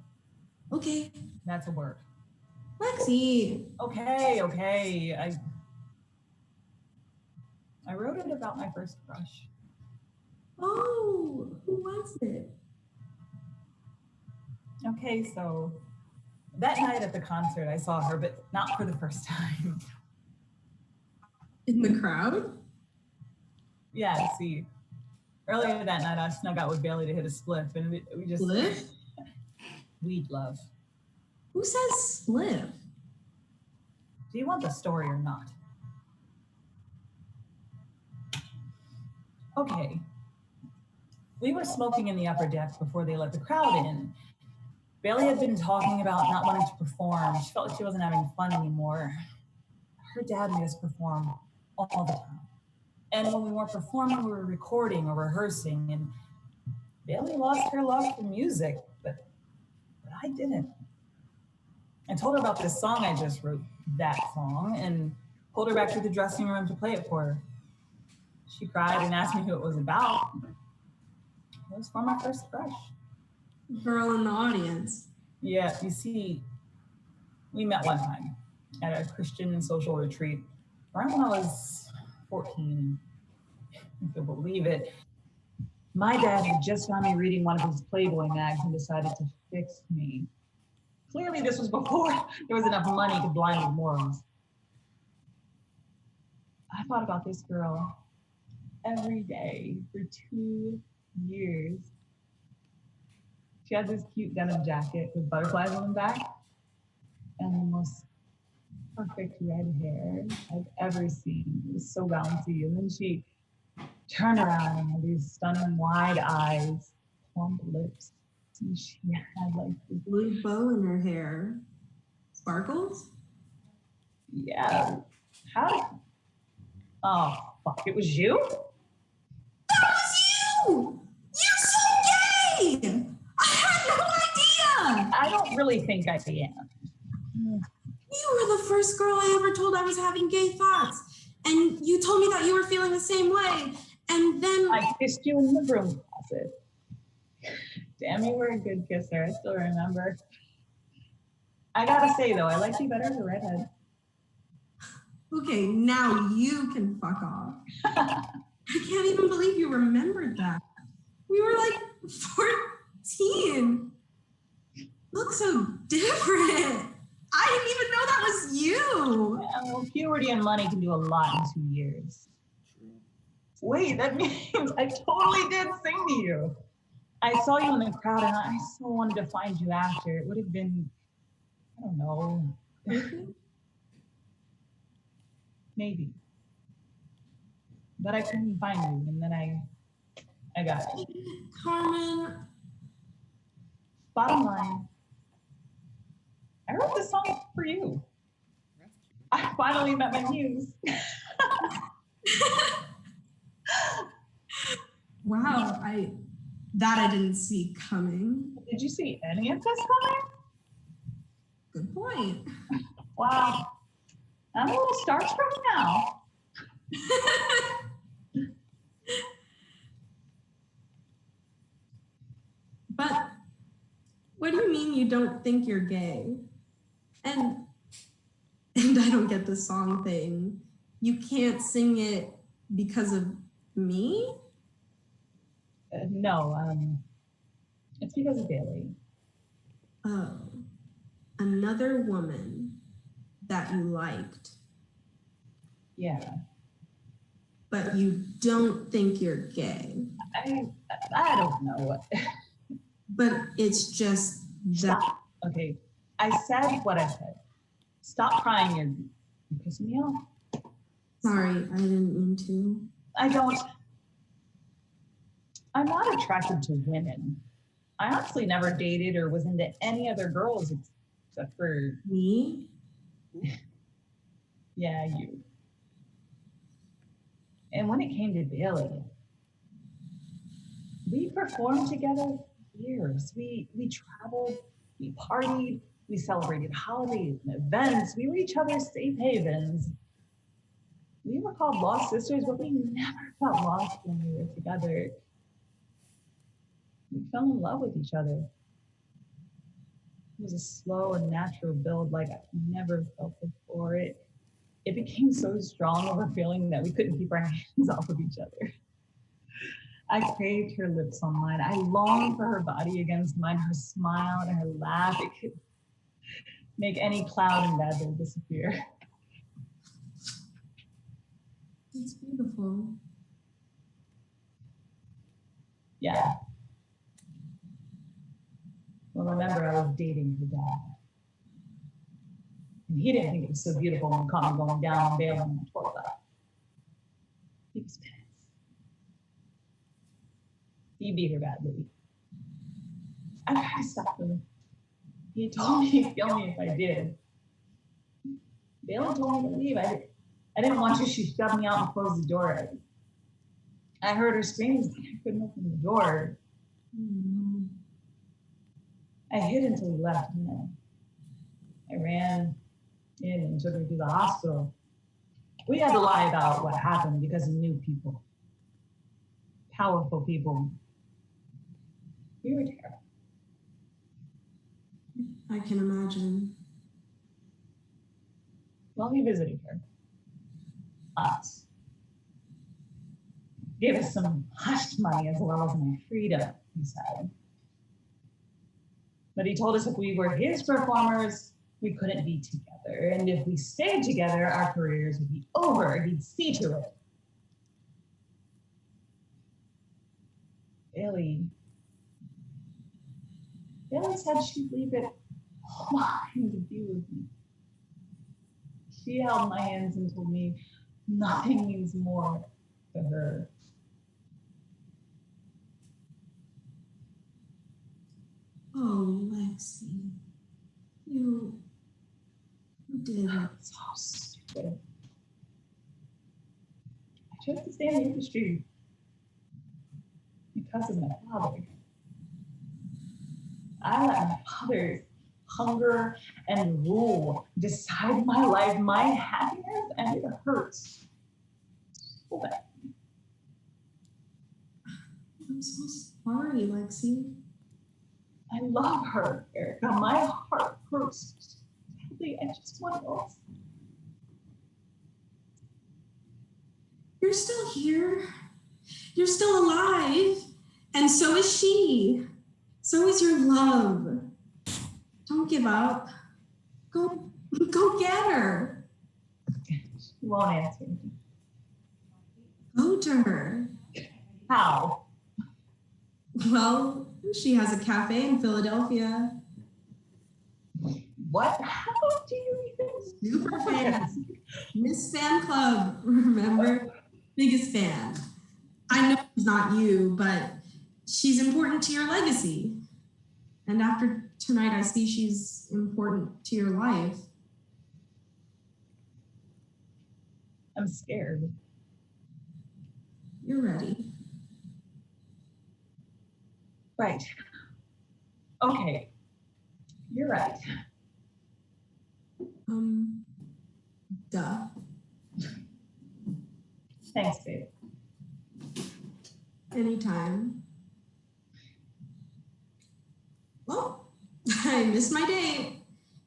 E: Okay.
D: That's a word.
E: Lexi.
D: Okay. I wrote it about my first crush.
E: Oh, who was it?
D: Okay, so that night at the concert, I saw her, but not for the first time.
E: In the crowd?
D: Yeah, see, earlier that night, I snuck out with Bailey to hit a spliff, and we just...
E: Spliff?
D: Weed love.
E: Who says spliff?
D: Do you want the story or not? Okay. We were smoking in the upper deck before they let the crowd in. Bailey had been talking about not wanting to perform. She felt like she wasn't having fun anymore. Her dad made us perform all the time. And when we weren't performing, we were recording or rehearsing. And Bailey lost her love for music, but I didn't. I told her about this song I just wrote, that song, and pulled her back to the dressing room to play it for her. She cried and asked me who it was about. It was for my first crush.
E: Girl in the audience.
D: Yeah, you see, we met one time at a Christian social retreat around when I was 14, if you'll believe it. My dad had just found me reading one of his Playboy mags and decided to fix me. Clearly, this was before there was enough money to blind with morals. I thought about this girl every day for 2 years. She had this cute denim jacket with butterflies on the back and the most perfect red hair I've ever seen. It was so bouncy. And then she turned around and had these stunning wide eyes, plump lips. And she had like this
E: Blue bow in her hair. Sparkles?
D: Yeah. Oh, fuck, it was you?
E: That was you! You're so gay! I had no idea!
D: I don't really think I am.
E: You were the first girl I ever told I was having gay thoughts. And you told me that you were feeling the same way. And then...
D: I kissed you in the broom closet. Damn, you were a good kisser. I still remember. I gotta say, though, I like you better as a redhead.
E: Okay, now you can fuck off. I can't even believe you remembered that. We were like 14. Look so different. I didn't even know that was you.
D: Yeah, well, puberty and money can do a lot in 2 years. Wait, that means I totally did sing to you. I saw you in the crowd and I so wanted to find you after. It would have been, I don't know. Maybe. But I couldn't find you, and then I got it.
E: Carmen.
D: Bottom line, I wrote this song for you. I finally met my muse.
E: Wow, I didn't see coming.
D: Did you see any of this coming?
E: Good point.
D: Wow. I'm a little starstruck now.
E: But what do you mean you don't think you're gay? And I don't get the song thing. You can't sing it because of me?
D: No, it's because of Bailey.
E: Oh, another woman that you liked.
D: Yeah.
E: But you don't think you're gay.
D: I don't know.
E: But it's just that.
D: Stop. Okay, I said what I said. Stop crying. You're pissing me off.
E: Sorry, I didn't mean to.
D: I'm not attracted to women. I honestly never dated or was into any other girls except for
E: Me?
D: yeah, you. And when it came to Bailey, we performed together for years. We traveled, we partied, we celebrated holidays and events. We were each other's safe havens. We were called lost sisters, but we never felt lost when we were together. We fell in love with each other. It was a slow and natural build like I've never felt before. It became so strong over feeling that we couldn't keep our hands off of each other. I craved her lips on mine. I longed for her body against mine, her smile and her laugh. It could make any cloud in that day disappear.
E: It's beautiful.
D: Yeah. Well, remember, I was dating her dad. And he didn't think it was so beautiful when he caught me going down and bailing on the toilet. He was pissed. He beat her badly. I tried to stop him. He told me he'd kill me if I did. Bailey told me to leave. I didn't want to. She shoved me out and closed the door. I heard her screams. I couldn't open the door. I hid until he left. And then I ran in and took her to the hospital. We had to lie about what happened because he knew people. Powerful people. We were terrified.
E: I can imagine.
D: Well, he visited her. Us. Gave us some hush money as well as my freedom, he said. But he told us if we were his performers, we couldn't be together. And if we stayed together, our careers would be over. He'd see to it. Bailey said she'd leave it all behind to be with me. She held my hands and told me nothing means more to her.
E: Oh, Lexi. You did it.
D: So stupid. I chose to stay in the industry because of my father. I let my father's hunger and rule decide my life, my happiness, and it hurts so bad.
E: I'm so sorry, Lexi.
D: I love her, Erica. My heart hurts so badly. I just want else.
E: You're still here. You're still alive. And so is she. So is your love. Don't give up. Go get her.
D: She won't answer me.
E: Go to her.
D: How?
E: Well, she has a cafe in Philadelphia.
D: What? How do you even?
E: Super fans. Miss Fan Club, remember? Biggest fan. I know she's not you, but she's important to your legacy. And after tonight, I see she's important to your life.
D: I'm scared.
E: You're ready.
D: Right. Okay. You're right.
E: Duh.
D: Thanks, babe.
E: Anytime. Well, I missed my date.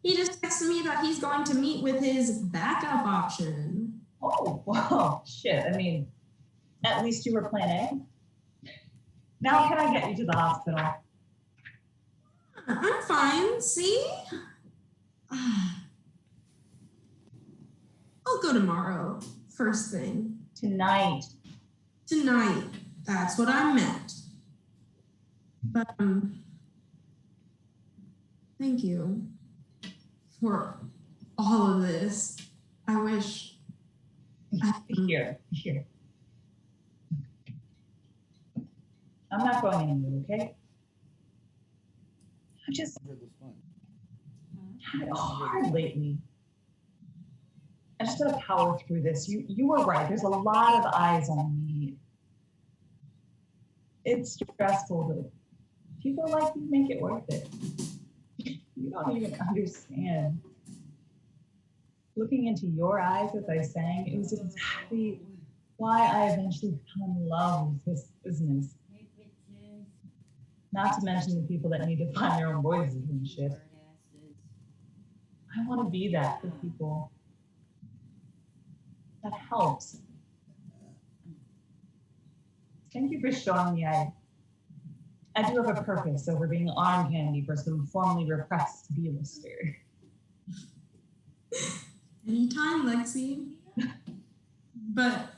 E: He just texted me that he's going to meet with his backup option.
D: Oh, well, shit. I mean, at least you were plan A. Now can I get you to the hospital?
E: I'm fine, see? I'll go tomorrow, first thing.
D: Tonight.
E: Tonight, that's what I meant. But, thank you for all of this. I wish.
D: Here. I'm not going anywhere, okay? I've just had it hard lately. I just gotta power through this. You were right. There's a lot of eyes on me. It's stressful, but people like you make it worth it. You don't even understand. Looking into your eyes as I sang, it was exactly why I eventually fell in love with this business. Not to mention the people that need to find their own voices and shit. I want to be that for people. That helps. Thank you for showing me I do have a purpose over being arm candy for some formerly repressed B-lister.
E: Anytime, Lexi. But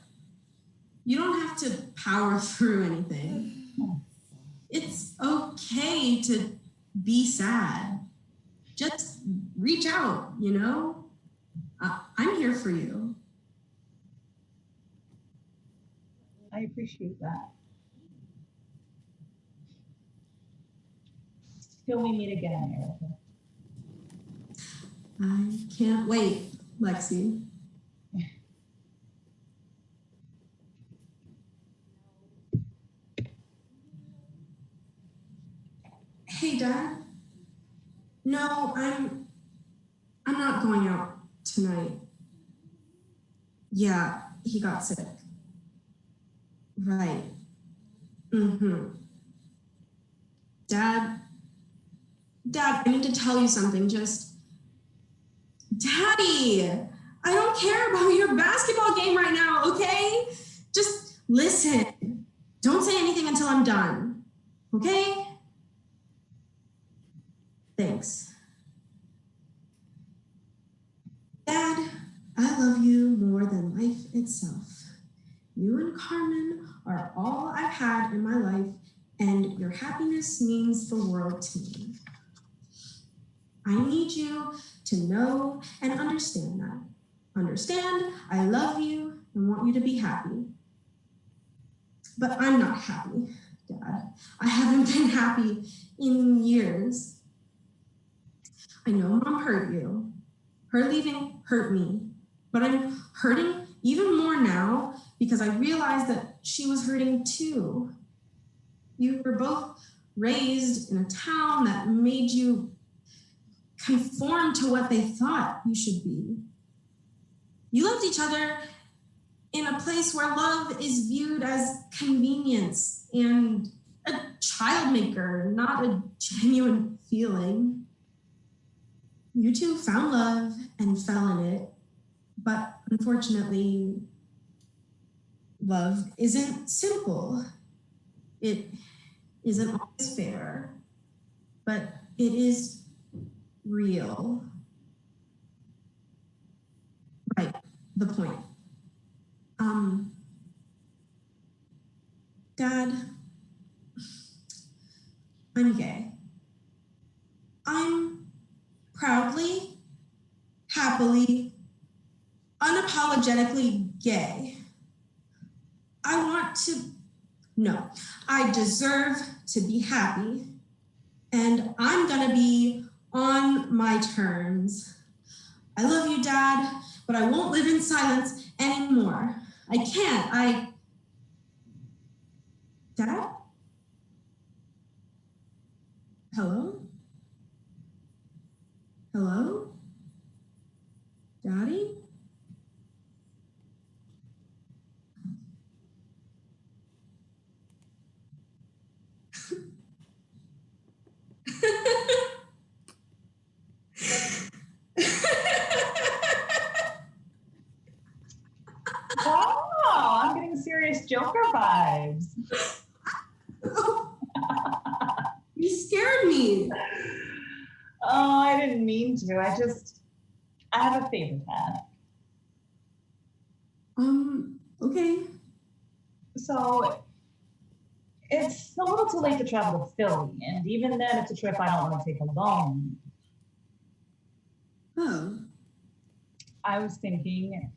E: you don't have to power through anything. It's okay to be sad. Just reach out, you know? I'm here for you.
D: I appreciate that. Till we meet again, Erica.
E: I can't wait, Lexi. Hey, Dad. No, I'm not going out tonight. Yeah, he got sick. Right. Dad, I need to tell you something. Daddy, I don't care about your basketball game right now, okay? Just listen. Don't say anything until I'm done, okay? Thanks. Dad, I love you more than life itself. You and Carmen are all I've had in my life, and your happiness means the world to me. I need you to know and understand that. Understand, I love you and want you to be happy. But I'm not happy, Dad. I haven't been happy in years. I know Mom hurt you. Her leaving hurt me. But I'm hurting even more now because I realized that she was hurting too. You were both raised in a town that made you conform to what they thought you should be. You loved each other in a place where love is viewed as convenience and a child maker, not a genuine feeling. You two found love and fell in it, but unfortunately, love isn't simple. It isn't always fair, but it is real. Right, the point. Dad, I'm gay. I'm proudly, happily, unapologetically gay. I deserve to be happy, and I'm gonna be on my terms. I love you, Dad, but I won't live in silence anymore. I can't, Dad? Hello? Hello? Daddy?
D: Wow, I'm getting serious Joker vibes.
E: You scared me.
D: Oh, I didn't mean to. I have a favorite hat.
E: Okay.
D: So, it's a little too late to travel to Philly, and even then, it's a trip I don't want to take alone.
E: Oh.
D: I was thinking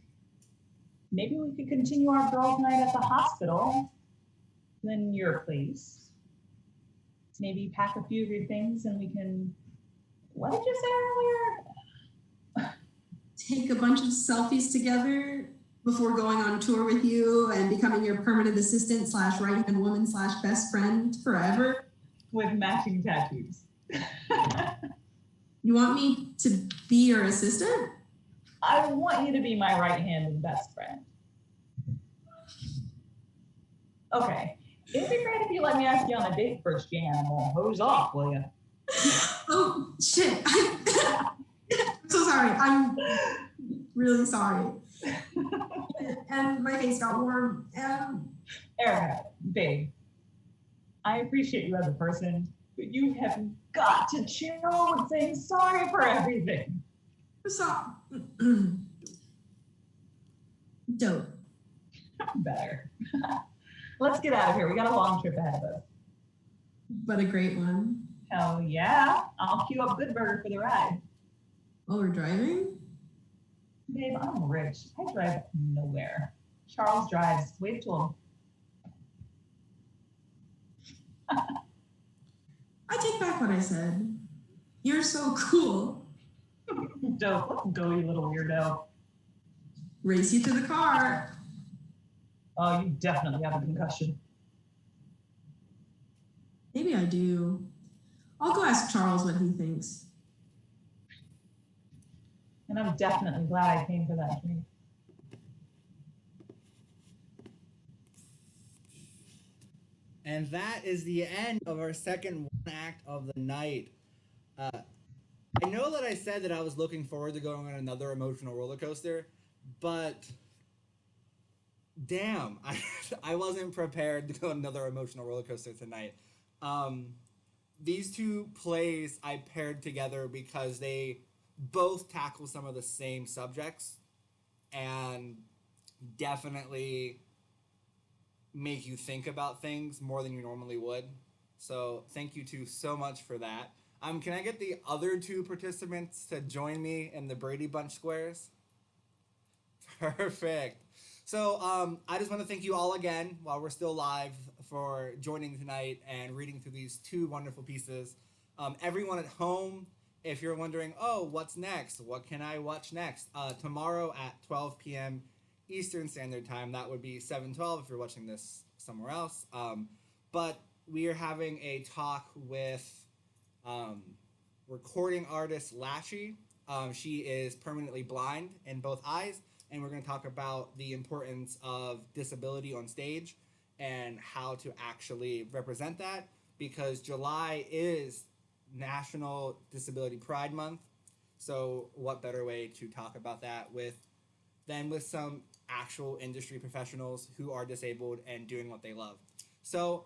D: maybe we could continue our girls' night at the hospital, then your place. maybe pack a few of your things and we can, what did you say earlier?
E: Take a bunch of selfies together before going on tour with you and becoming your permanent assistant / right-hand woman / best friend forever.
D: With matching tattoos.
E: You want me to be your assistant?
D: I want you to be my right hand and best friend. Okay. It'd be great if you let me ask you on a date first, you animal. Hose off, will you?
E: Oh, shit. I'm so sorry. I'm really sorry. And my face got warm.
D: Erica, babe, I appreciate you as a person, but you have got to chill with saying sorry for everything.
E: Dope.
D: Better. Let's get out of here. We got a long trip ahead of us.
E: But a great one.
D: Hell yeah. I'll queue up Good Burger for the ride.
E: While we're driving?
D: Babe, I'm rich. I drive nowhere. Charles drives. Wave to him.
E: I take back what I said. You're so cool.
D: Dope. Let's go, you little weirdo.
E: Race you to the car.
D: Oh, you definitely have a concussion.
E: Maybe I do. I'll go ask Charles what he thinks.
D: And I'm definitely glad I came for that drink.
A: And that is the end of our second one act of the night. I know that I said that I was looking forward to going on another emotional roller coaster, but damn, I wasn't prepared to go on another emotional roller coaster tonight. These two plays I paired together because they both tackle some of the same subjects and definitely make you think about things more than you normally would. So thank you two so much for that. Can I get the other two participants to join me in the Brady Bunch squares? Perfect. So I just want to thank you all again while we're still live for joining tonight and reading through these two wonderful pieces. Everyone at home, if you're wondering, oh, what's next? What can I watch next? Tomorrow at 12 p.m. Eastern Standard Time. That would be 7:12 if you're watching this somewhere else. But we are having a talk with recording artist Lexi. She is permanently blind in both eyes, and we're going to talk about the importance of disability on stage and how to actually represent that, because July is National Disability Pride Month. So what better way to talk about that than with some actual industry professionals who are disabled and doing what they love. So